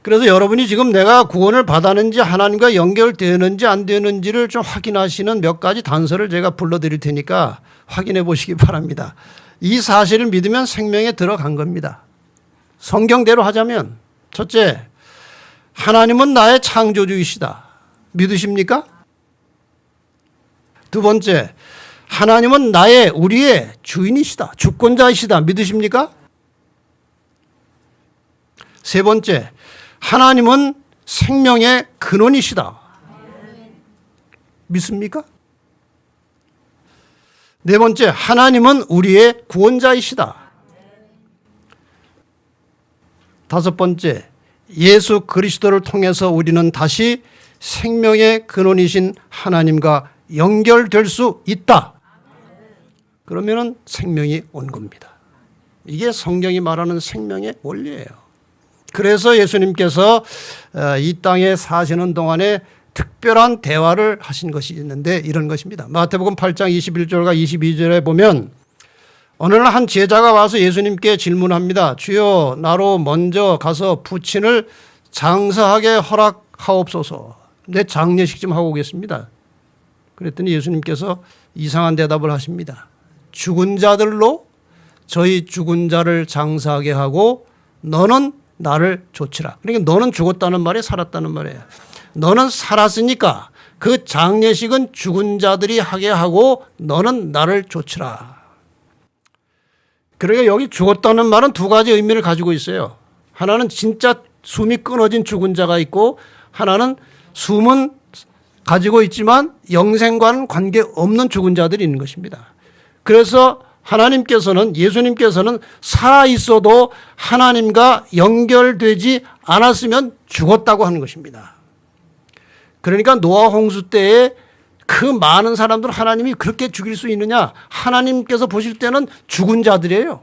그래서 여러분이 지금 내가 구원을 받았는지 하나님과 연결되는지 안 되는지를 좀 확인하시는 몇 가지 단서를 제가 불러드릴 테니까 확인해 보시기 바랍니다. 이 사실을 믿으면 생명에 들어간 겁니다. 성경대로 하자면 첫째, 하나님은 나의 창조주이시다. 믿으십니까? 두 번째, 하나님은 우리의 주인이시다. 주권자이시다. 믿으십니까? 세 번째, 하나님은 생명의 근원이시다. 믿습니까? 네 번째, 하나님은 우리의 구원자이시다. 다섯 번째, 예수 그리스도를 통해서 우리는 다시 생명의 근원이신 하나님과 연결될 수 있다. 그러면은 생명이 온 겁니다. 이게 성경이 말하는 생명의 원리예요. 그래서 예수님께서 이 땅에 사시는 동안에 특별한 대화를 하신 것이 있는데 이런 것입니다. 마태복음 8장 21절과 22절에 보면 어느 날 한 제자가 와서 예수님께 질문합니다. 주여, 나로 먼저 가서 부친을 장사하게 허락하옵소서. 내 장례식 좀 하고 오겠습니다. 그랬더니 예수님께서 이상한 대답을 하십니다. 죽은 자들로 저희 죽은 자를 장사하게 하고 너는 나를 좇으라. 그러니까 너는 죽었다는 말이 살았다는 말이에요. 너는 살았으니까 그 장례식은 죽은 자들이 하게 하고 너는 나를 좇으라. 그러니까 여기 죽었다는 말은 두 가지 의미를 가지고 있어요. 하나는 진짜 숨이 끊어진 죽은 자가 있고 하나는 숨은 가지고 있지만 영생과는 관계없는 죽은 자들이 있는 것입니다. 그래서 예수님께서는 살아 있어도 하나님과 연결되지 않았으면 죽었다고 하는 것입니다. 그러니까 노아 홍수 때에 그 많은 사람들을 하나님이 그렇게 죽일 수 있느냐? 하나님께서 보실 때는 죽은 자들이에요.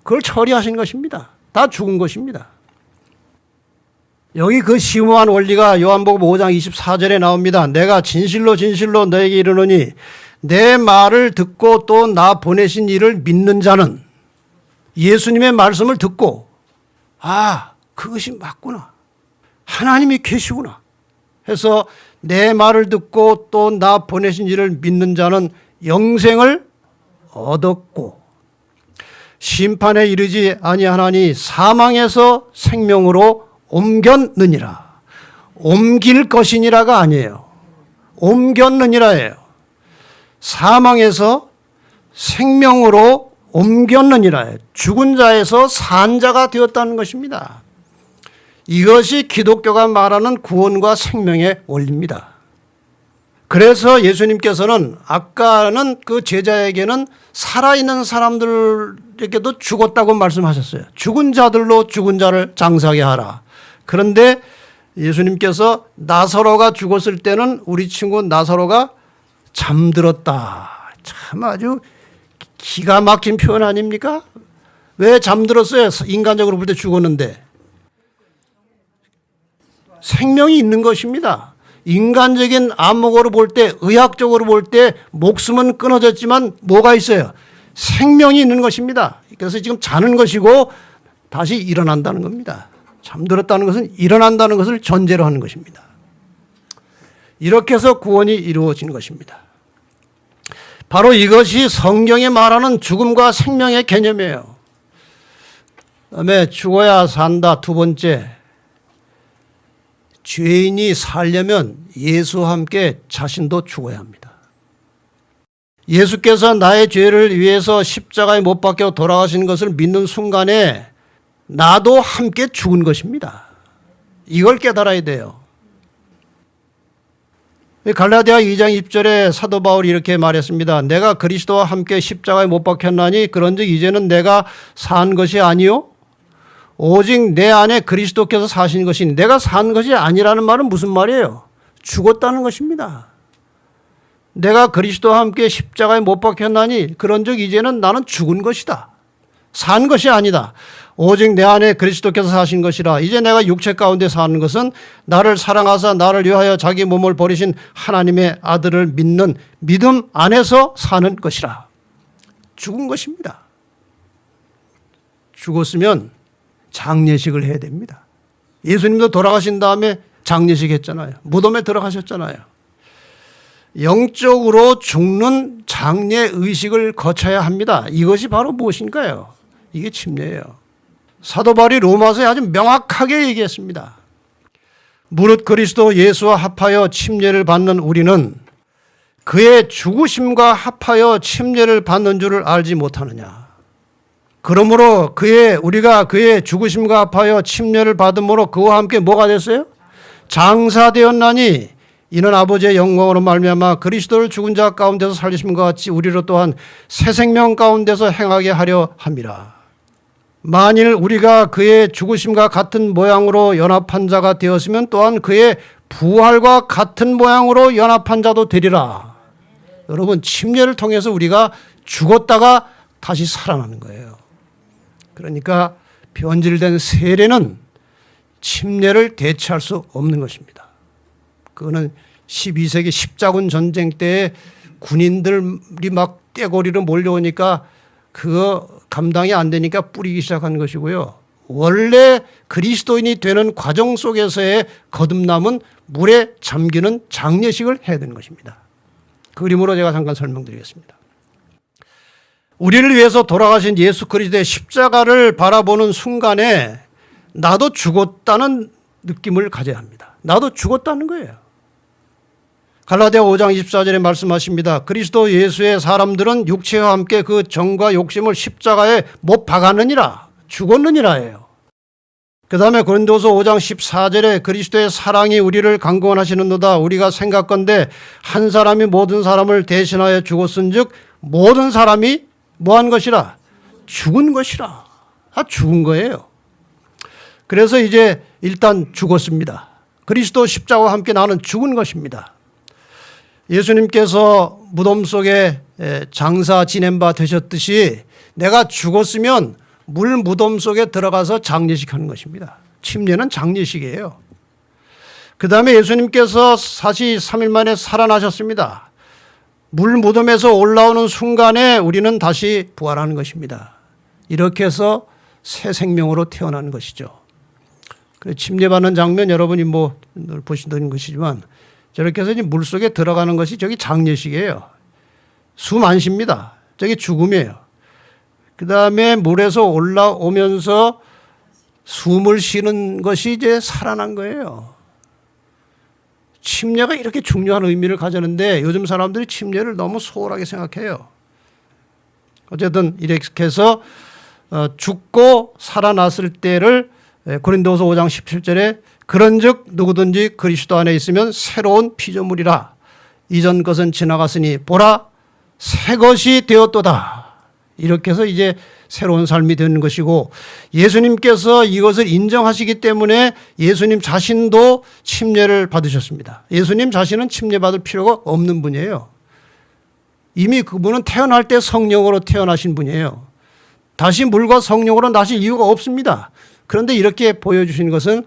그걸 처리하신 것입니다. 다 죽은 것입니다. 여기 그 심오한 원리가 요한복음 5장 24절에 나옵니다. 내가 진실로 진실로 너에게 이르노니 내 말을 듣고 또 나 보내신 이를 믿는 자는 예수님의 말씀을 듣고 그것이 맞구나. 하나님이 계시구나 해서 내 말을 듣고 또 나 보내신 이를 믿는 자는 영생을 얻었고 심판에 이르지 아니하나니 사망에서 생명으로 옮겼느니라. 옮길 것이니라가 아니에요. 옮겼느니라예요. 사망에서 생명으로 옮겼느니라. 죽은 자에서 산 자가 되었다는 것입니다. 이것이 기독교가 말하는 구원과 생명의 원리입니다. 그래서 예수님께서는 아까는 그 제자에게는 살아있는 사람들에게도 죽었다고 말씀하셨어요. 죽은 자들로 죽은 자를 장사하게 하라. 그런데 예수님께서 나사로가 죽었을 때는 우리 친구 나사로가 잠들었다. 참 아주 기가 막힌 표현 아닙니까? 왜 잠들었어요? 인간적으로 볼 때 죽었는데. 생명이 있는 것입니다. 인간적인 안목으로 볼 때, 의학적으로 볼 때 목숨은 끊어졌지만 뭐가 있어요? 생명이 있는 것입니다. 그래서 지금 자는 것이고 다시 일어난다는 겁니다. 잠들었다는 것은 일어난다는 것을 전제로 하는 것입니다. 이렇게 해서 구원이 이루어지는 것입니다. 바로 이것이 성경에 말하는 죽음과 생명의 개념이에요. 그다음에 죽어야 산다. 두 번째, 죄인이 살려면 예수와 함께 자신도 죽어야 합니다. 예수께서 나의 죄를 위해서 십자가에 못 박혀 돌아가신 것을 믿는 순간에 나도 함께 죽은 것입니다. 이걸 깨달아야 돼요. 갈라디아 2장 20절에 사도 바울이 이렇게 말했습니다. 내가 그리스도와 함께 십자가에 못 박혔나니 그런즉 이제는 내가 산 것이 아니요 오직 내 안에 그리스도께서 사신 것이니, 내가 산 것이 아니라는 말은 무슨 말이에요? 죽었다는 것입니다. 내가 그리스도와 함께 십자가에 못 박혔나니 그런즉 이제는 나는 죽은 것이다. 산 것이 아니다. 오직 내 안에 그리스도께서 사신 것이라. 이제 내가 육체 가운데 사는 것은 나를 사랑하사 나를 위하여 자기 몸을 버리신 하나님의 아들을 믿는 믿음 안에서 사는 것이라. 죽은 것입니다. 죽었으면 장례식을 해야 됩니다. 예수님도 돌아가신 다음에 장례식 했잖아요. 무덤에 들어가셨잖아요. 영적으로 죽는 장례 의식을 거쳐야 합니다. 이것이 바로 무엇인가요? 이게 침례예요. 사도 바울이 로마서에 아주 명확하게 얘기했습니다. 무릇 그리스도 예수와 합하여 침례를 받는 우리는 그의 죽으심과 합하여 침례를 받는 줄을 알지 못하느냐. 그러므로 우리가 그의 죽으심과 합하여 침례를 받음으로 그와 함께 뭐가 됐어요? 장사되었나니 이는 아버지의 영광으로 말미암아 그리스도를 죽은 자 가운데서 살리심과 같이 우리로 또한 새 생명 가운데서 행하게 하려 함이라. 만일 우리가 그의 죽으심과 같은 모양으로 연합한 자가 되었으면 또한 그의 부활과 같은 모양으로 연합한 자도 되리라. 여러분, 침례를 통해서 우리가 죽었다가 다시 살아나는 거예요. 그러니까 변질된 세례는 침례를 대체할 수 없는 것입니다. 그거는 12세기 십자군 전쟁 때 군인들이 막 떼거리로 몰려오니까 그거 감당이 안 되니까 뿌리기 시작한 것이고요. 원래 그리스도인이 되는 과정 속에서의 거듭남은 물에 잠기는 장례식을 해야 되는 것입니다. 그림으로 제가 잠깐 설명드리겠습니다. 우리를 위해서 돌아가신 예수 그리스도의 십자가를 바라보는 순간에 나도 죽었다는 느낌을 가져야 합니다. 나도 죽었다는 거예요. 갈라디아 5장 24절에 말씀하십니다. 그리스도 예수의 사람들은 육체와 함께 그 정과 욕심을 십자가에 못 박았느니라. 죽었느니라예요. 그 다음에 고린도서 5장 14절에 그리스도의 사랑이 우리를 강권하시는도다. 우리가 생각건대 한 사람이 모든 사람을 대신하여 죽었은 즉 모든 사람이 뭐한 것이라? 죽은 것이라. 죽은 거예요. 그래서 이제 일단 죽었습니다. 그리스도 십자가와 함께 나는 죽은 것입니다. 예수님께서 무덤 속에 장사 지낸 바 되셨듯이 내가 죽었으면 물 무덤 속에 들어가서 장례식하는 것입니다. 침례는 장례식이에요. 그 다음에 예수님께서 사시 3일 만에 살아나셨습니다. 물 무덤에서 올라오는 순간에 우리는 다시 부활하는 것입니다. 이렇게 해서 새 생명으로 태어나는 것이죠. 침례받는 장면 여러분이 늘 보시던 것이지만 저렇게 해서 물 속에 들어가는 것이 저기 장례식이에요. 숨 안 쉽니다. 저기 죽음이에요. 그 다음에 물에서 올라오면서 숨을 쉬는 것이 이제 살아난 거예요. 침례가 이렇게 중요한 의미를 가졌는데 요즘 사람들이 침례를 너무 소홀하게 생각해요. 어쨌든 이렇게 해서 죽고 살아났을 때를 고린도서 5장 17절에 그런즉 누구든지 그리스도 안에 있으면 새로운 피조물이라. 이전 것은 지나갔으니 보라 새 것이 되었도다. 이렇게 해서 이제 새로운 삶이 되는 것이고 예수님께서 이것을 인정하시기 때문에 예수님 자신도 침례를 받으셨습니다. 예수님 자신은 침례받을 필요가 없는 분이에요. 이미 그분은 태어날 때 성령으로 태어나신 분이에요. 다시 물과 성령으로 나실 이유가 없습니다. 그런데 이렇게 보여주신 것은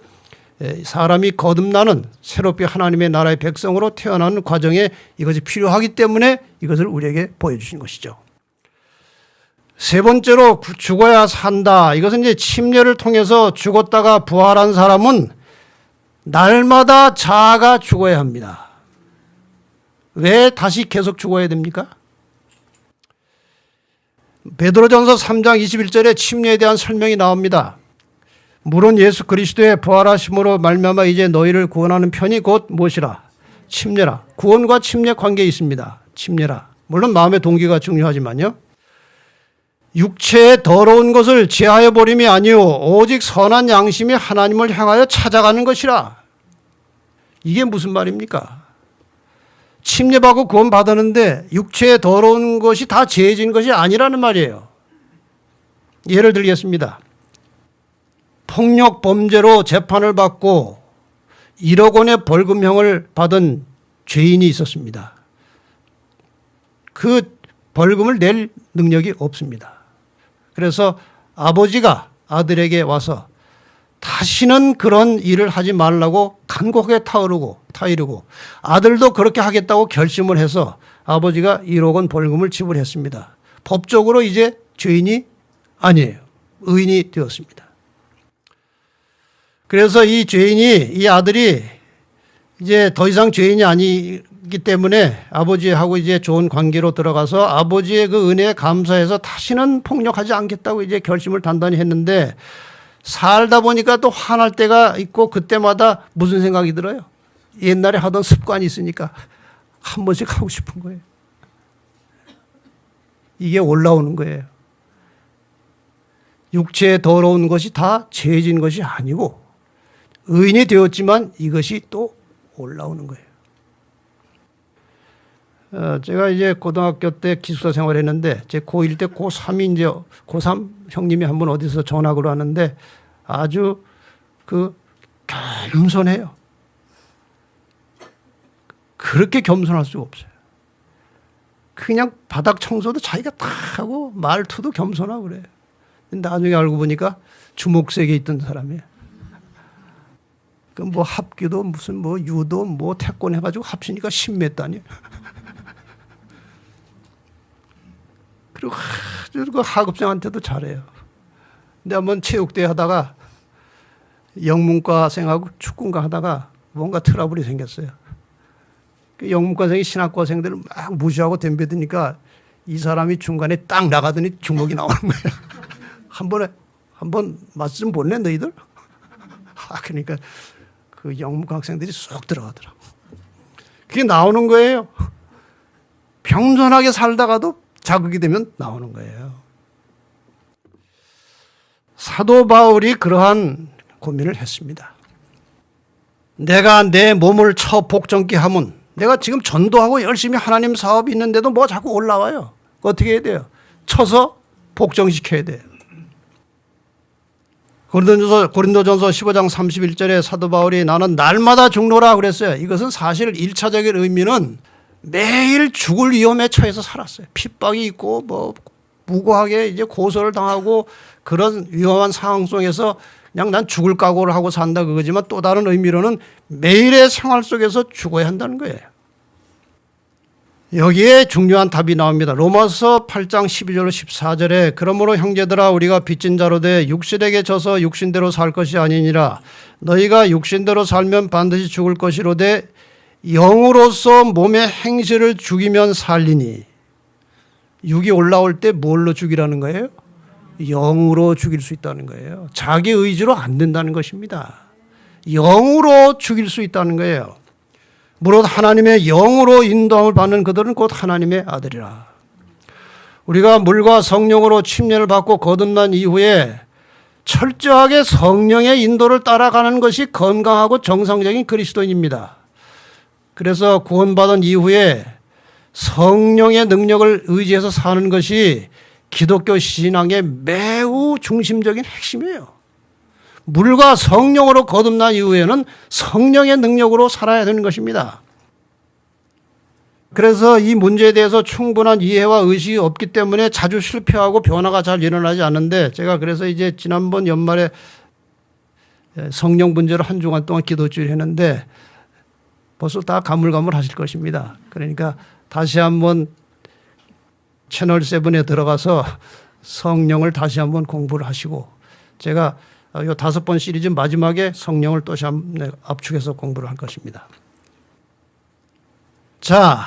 사람이 거듭나는 새롭게 하나님의 나라의 백성으로 태어나는 과정에 이것이 필요하기 때문에 이것을 우리에게 보여주신 것이죠. 세 번째로 죽어야 산다. 이것은 이제 침례를 통해서 죽었다가 부활한 사람은 날마다 자아가 죽어야 합니다. 왜 다시 계속 죽어야 됩니까? 베드로전서 3장 21절에 침례에 대한 설명이 나옵니다. 물은 예수 그리스도의 부활하심으로 말미암아 이제 너희를 구원하는 편이 곧 무엇이라? 침례라. 구원과 침례 관계에 있습니다. 침례라. 물론 마음의 동기가 중요하지만요. 육체의 더러운 것을 제하여 버림이 아니요 오직 선한 양심이 하나님을 향하여 찾아가는 것이라. 이게 무슨 말입니까? 침례받고 구원 받았는데 육체의 더러운 것이 다 제해진 것이 아니라는 말이에요. 예를 들겠습니다. 폭력 범죄로 재판을 받고 1억 원의 벌금형을 받은 죄인이 있었습니다. 그 벌금을 낼 능력이 없습니다. 그래서 아버지가 아들에게 와서 다시는 그런 일을 하지 말라고 간곡하게 타이르고 아들도 그렇게 하겠다고 결심을 해서 아버지가 1억 원 벌금을 지불했습니다. 법적으로 이제 죄인이 아니에요. 의인이 되었습니다. 그래서 이 아들이 이제 더 이상 죄인이 아니기 때문에 아버지하고 이제 좋은 관계로 들어가서 아버지의 그 은혜에 감사해서 다시는 폭력하지 않겠다고 이제 결심을 단단히 했는데 살다 보니까 또 화날 때가 있고 그때마다 무슨 생각이 들어요? 옛날에 하던 습관이 있으니까 한 번씩 하고 싶은 거예요. 이게 올라오는 거예요. 육체에 더러운 것이 다 죄진 것이 아니고 의인이 되었지만 이것이 또 올라오는 거예요. 제가 이제 고등학교 때 기숙사 생활했는데 제 고1 때 고3이 이제 고3 형님이 한 번 어디서 전학을 왔는데 아주 겸손해요. 그렇게 겸손할 수가 없어요. 그냥 바닥 청소도 자기가 다 하고 말투도 겸손하고 그래요. 나중에 알고 보니까 주목색에 있던 사람이에요. 그 뭐 합기도 무슨 뭐 유도 뭐 태권 해가지고 합치니까 10몇 단이에요. 그리고 그 하급생한테도 잘해요. 근데 한번 체육대회 하다가 영문과생하고 축구과 하다가 뭔가 트러블이 생겼어요. 그 영문과생이 신학과생들을 막 무시하고 덤벼드니까 이 사람이 중간에 딱 나가더니 주먹이 나오는 거예요. 한 번 맛 좀 볼래 너희들? 그러니까 그 영문과 학생들이 쏙 들어가더라고. 그게 나오는 거예요. 평온하게 살다가도 자극이 되면 나오는 거예요. 사도 바울이 그러한 고민을 했습니다. 내가 내 몸을 쳐 복종케 하면 내가 지금 전도하고 열심히 하나님 사업이 있는데도 뭐 자꾸 올라와요. 어떻게 해야 돼요? 쳐서 복종시켜야 돼요. 고린도전서 15장 31절에 사도 바울이 나는 날마다 죽노라 그랬어요. 이것은 사실 1차적인 의미는 매일 죽을 위험에 처해서 살았어요. 핍박이 있고 뭐 무고하게 이제 고소를 당하고 그런 위험한 상황 속에서 그냥 난 죽을 각오를 하고 산다 그거지만 또 다른 의미로는 매일의 생활 속에서 죽어야 한다는 거예요. 여기에 중요한 답이 나옵니다. 로마서 8장 12절 14절에 그러므로 형제들아 우리가 빚진 자로 돼 육신에게 져서 육신대로 살 것이 아니니라. 너희가 육신대로 살면 반드시 죽을 것이로되 영으로서 몸의 행실을 죽이면 살리니. 육이 올라올 때 뭘로 죽이라는 거예요? 영으로 죽일 수 있다는 거예요. 자기 의지로 안 된다는 것입니다. 영으로 죽일 수 있다는 거예요. 무릇 하나님의 영으로 인도함을 받는 그들은 곧 하나님의 아들이라. 우리가 물과 성령으로 침례를 받고 거듭난 이후에 철저하게 성령의 인도를 따라가는 것이 건강하고 정상적인 그리스도인입니다. 그래서 구원받은 이후에 성령의 능력을 의지해서 사는 것이 기독교 신앙의 매우 중심적인 핵심이에요. 물과 성령으로 거듭난 이후에는 성령의 능력으로 살아야 되는 것입니다. 그래서 이 문제에 대해서 충분한 이해와 의식이 없기 때문에 자주 실패하고 변화가 잘 일어나지 않는데, 제가 그래서 이제 지난번 연말에 성령 문제로 한 주간 동안 기도주일 했는데 벌써 다 가물가물하실 것입니다. 그러니까 다시 한번 채널 7에 들어가서 성령을 다시 한번 공부를 하시고, 제가 이 5번 시리즈 마지막에 성령을 또 압축해서 공부를 할 것입니다. 자,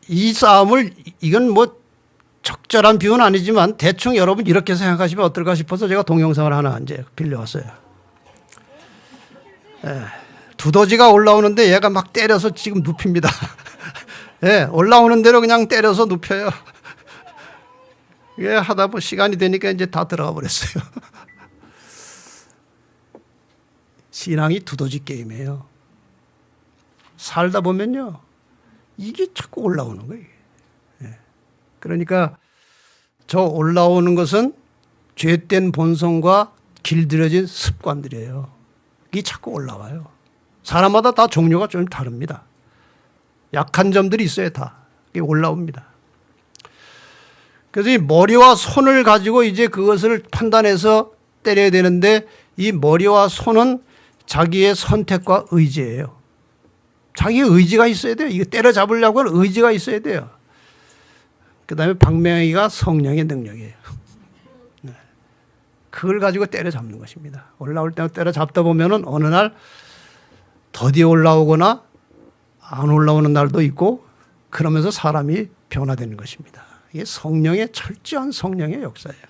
이 싸움을, 이건 뭐 적절한 비유는 아니지만 대충 여러분 이렇게 생각하시면 어떨까 싶어서 제가 동영상을 하나 이제 빌려왔어요. 두더지가 올라오는데 얘가 막 때려서 지금 눕힙니다. 올라오는 대로 그냥 때려서 눕혀요. 하다 보면 시간이 되니까 이제 다 들어가 버렸어요. 신앙이 두더지 게임이에요. 살다 보면요, 이게 자꾸 올라오는 거예요. 그러니까 저 올라오는 것은 죄된 본성과 길들여진 습관들이에요. 이게 자꾸 올라와요. 사람마다 다 종류가 좀 다릅니다. 약한 점들이 있어요. 다 이게 올라옵니다. 그래서 이 머리와 손을 가지고 이제 그것을 판단해서 때려야 되는데, 이 머리와 손은 자기의 선택과 의지예요. 자기의 의지가 있어야 돼요. 이거 때려잡으려고 하는 의지가 있어야 돼요. 그 다음에 방맹이가 성령의 능력이에요. 그걸 가지고 때려잡는 것입니다. 올라올 때 때려잡다 보면은 어느 날 더디 올라오거나 안 올라오는 날도 있고, 그러면서 사람이 변화되는 것입니다. 이게 성령의 철저한 성령의 역사예요.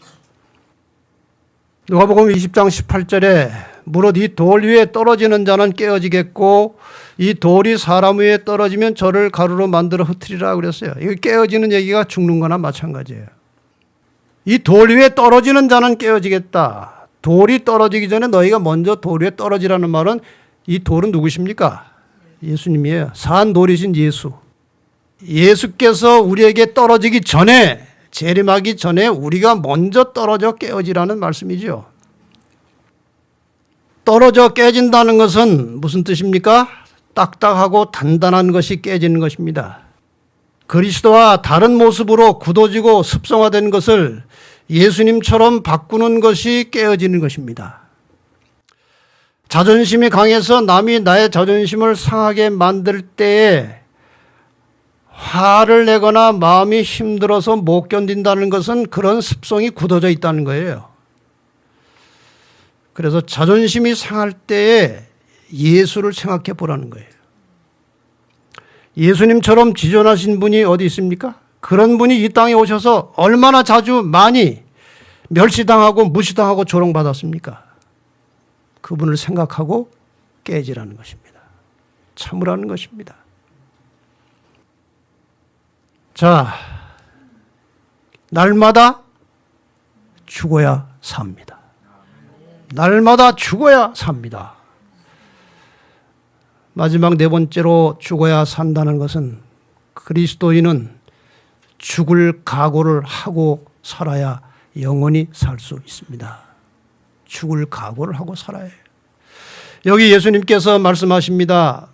누가복음 20장 18절에 무릇 이 돌 위에 떨어지는 자는 깨어지겠고 이 돌이 사람 위에 떨어지면 저를 가루로 만들어 흩으리라 그랬어요. 이거 깨어지는 얘기가 죽는 거나 마찬가지예요. 이 돌 위에 떨어지는 자는 깨어지겠다. 돌이 떨어지기 전에 너희가 먼저 돌 위에 떨어지라는 말은, 이 돌은 누구십니까? 예수님이에요. 산 돌이신 예수. 예수께서 우리에게 떨어지기 전에, 재림하기 전에 우리가 먼저 떨어져 깨어지라는 말씀이죠. 떨어져 깨진다는 것은 무슨 뜻입니까? 딱딱하고 단단한 것이 깨지는 것입니다. 그리스도와 다른 모습으로 굳어지고 습성화된 것을 예수님처럼 바꾸는 것이 깨어지는 것입니다. 자존심이 강해서 남이 나의 자존심을 상하게 만들 때에 화를 내거나 마음이 힘들어서 못 견딘다는 것은 그런 습성이 굳어져 있다는 거예요. 그래서 자존심이 상할 때에 예수를 생각해 보라는 거예요. 예수님처럼 지존하신 분이 어디 있습니까? 그런 분이 이 땅에 오셔서 얼마나 자주 많이 멸시당하고 무시당하고 조롱받았습니까? 그분을 생각하고 깨지라는 것입니다. 참으라는 것입니다. 자, 날마다 죽어야 삽니다. 날마다 죽어야 삽니다. 마지막 네 번째로 죽어야 산다는 것은, 그리스도인은 죽을 각오를 하고 살아야 영원히 살 수 있습니다. 죽을 각오를 하고 살아야 해요. 여기 예수님께서 말씀하십니다.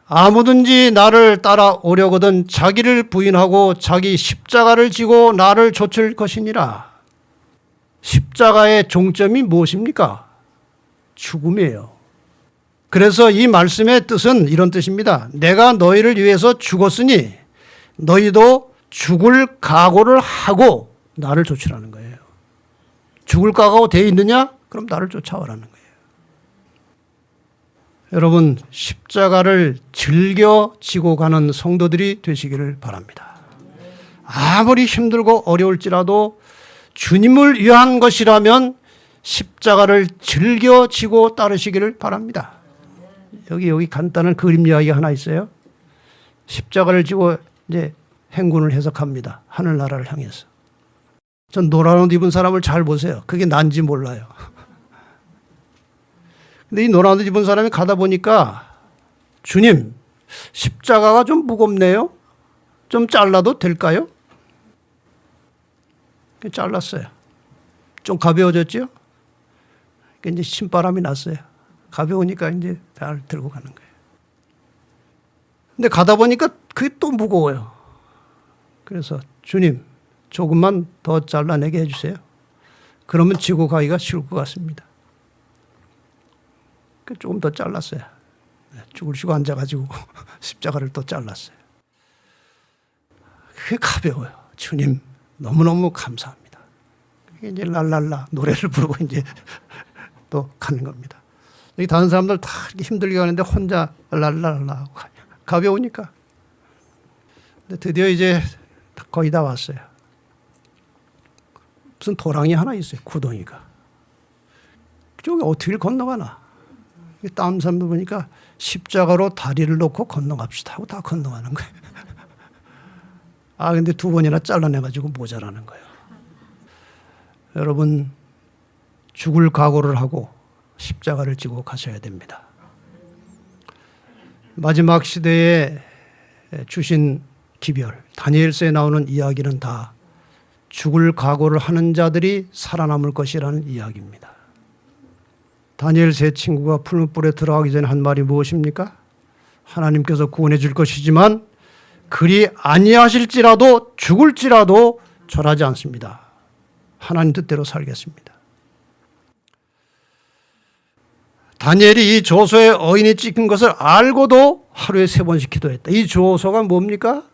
아무든지 나를 따라오려거든 자기를 부인하고 자기 십자가를 지고 나를 좇을 것이니라. 십자가의 종점이 무엇입니까? 죽음이에요. 그래서 이 말씀의 뜻은 이런 뜻입니다. 내가 너희를 위해서 죽었으니 너희도 죽을 각오를 하고 나를 좇으라는 거예요. 죽을 각오 되어 있느냐? 그럼 나를 쫓아오라는 거예요. 여러분, 십자가를 즐겨 지고 가는 성도들이 되시기를 바랍니다. 아무리 힘들고 어려울지라도 주님을 위한 것이라면 십자가를 즐겨 지고 따르시기를 바랍니다. 여기 간단한 그림 이야기 하나 있어요. 십자가를 지고 이제 행군을 해석합니다. 하늘나라를 향해서. 전 노란 옷 입은 사람을 잘 보세요. 그게 난지 몰라요. 근데 이 노란 옷 입은 사람이 가다 보니까, 주님, 십자가가 좀 무겁네요. 좀 잘라도 될까요? 잘랐어요. 좀 가벼워졌죠? 이제 신바람이 났어요. 가벼우니까 이제 잘 들고 가는 거예요. 근데 가다 보니까 그게 또 무거워요. 그래서 주님, 조금만 더 잘라내게 해주세요. 그러면 지고 가기가 쉬울 것 같습니다. 조금 더 잘랐어요. 죽을 쉬고 앉아가지고 십자가를 또 잘랐어요. 그게 가벼워요. 주님, 너무너무 감사합니다. 이제 랄랄라 노래를 부르고 이제 또 가는 겁니다. 여기 다른 사람들 다 힘들게 가는데 혼자 랄랄라 하고 가요. 가벼우니까. 근데 드디어 이제 거의 다 왔어요. 무슨 도랑이 하나 있어요. 구덩이가. 저기 어떻게 건너가나. 다른 사람들 보니까 십자가로 다리를 놓고 건너갑시다 하고 다 건너가는 거예요. 근데 2번이나 잘라내가지고 모자라는 거예요. 여러분, 죽을 각오를 하고 십자가를 지고 가셔야 됩니다. 마지막 시대에 주신 기별, 다니엘서에 나오는 이야기는 다 죽을 각오를 하는 자들이 살아남을 것이라는 이야기입니다. 다니엘 세 친구가 풀무불에 들어가기 전에 한 말이 무엇입니까? 하나님께서 구원해 줄 것이지만 그리 아니하실지라도 죽을지라도 절하지 않습니다. 하나님 뜻대로 살겠습니다. 다니엘이 이 조서에 어인이 찍힌 것을 알고도 하루에 3번씩 기도했다. 이 조서가 뭡니까?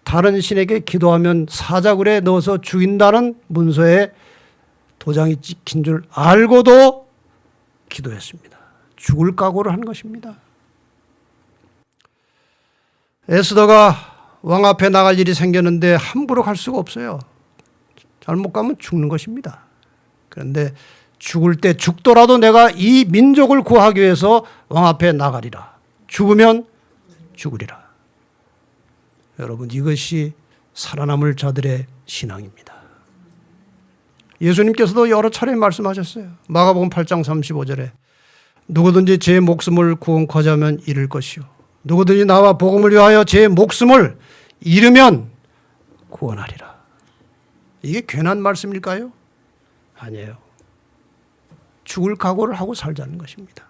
다른 신에게 기도하면 사자굴에 넣어서 죽인다는 문서에 도장이 찍힌 줄 알고도 기도했습니다. 죽을 각오를 한 것입니다. 에스더가 왕 앞에 나갈 일이 생겼는데 함부로 갈 수가 없어요. 잘못 가면 죽는 것입니다. 그런데 죽을 때 죽더라도 내가 이 민족을 구하기 위해서 왕 앞에 나가리라. 죽으면 죽으리라. 여러분, 이것이 살아남을 자들의 신앙입니다. 예수님께서도 여러 차례 말씀하셨어요. 마가복음 8장 35절에 누구든지 제 목숨을 구원코자 하면 잃을 것이요 누구든지 나와 복음을 위하여 제 목숨을 잃으면 구원하리라. 이게 괜한 말씀일까요? 아니에요. 죽을 각오를 하고 살자는 것입니다.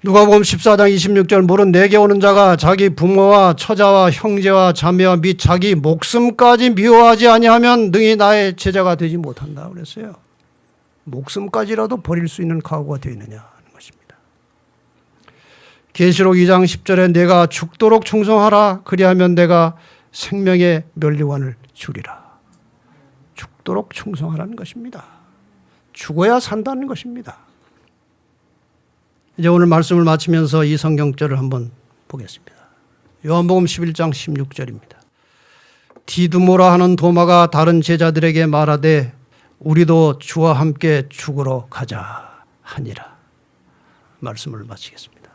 누가복음 14장 26절 물은 내게 오는 자가 자기 부모와 처자와 형제와 자매와 및 자기 목숨까지 미워하지 아니하면 능히 나의 제자가 되지 못한다 그랬어요. 목숨까지라도 버릴 수 있는 각오가 되어 있느냐 하는 것입니다. 계시록 2장 10절에 내가 죽도록 충성하라 그리하면 내가 생명의 면류관을 주리라. 죽도록 충성하라는 것입니다. 죽어야 산다는 것입니다. 이제 오늘 말씀을 마치면서 이 성경절을 한번 보겠습니다. 요한복음 11장 16절입니다. 디두모라 하는 도마가 다른 제자들에게 말하되 우리도 주와 함께 죽으러 가자 하니라. 말씀을 마치겠습니다.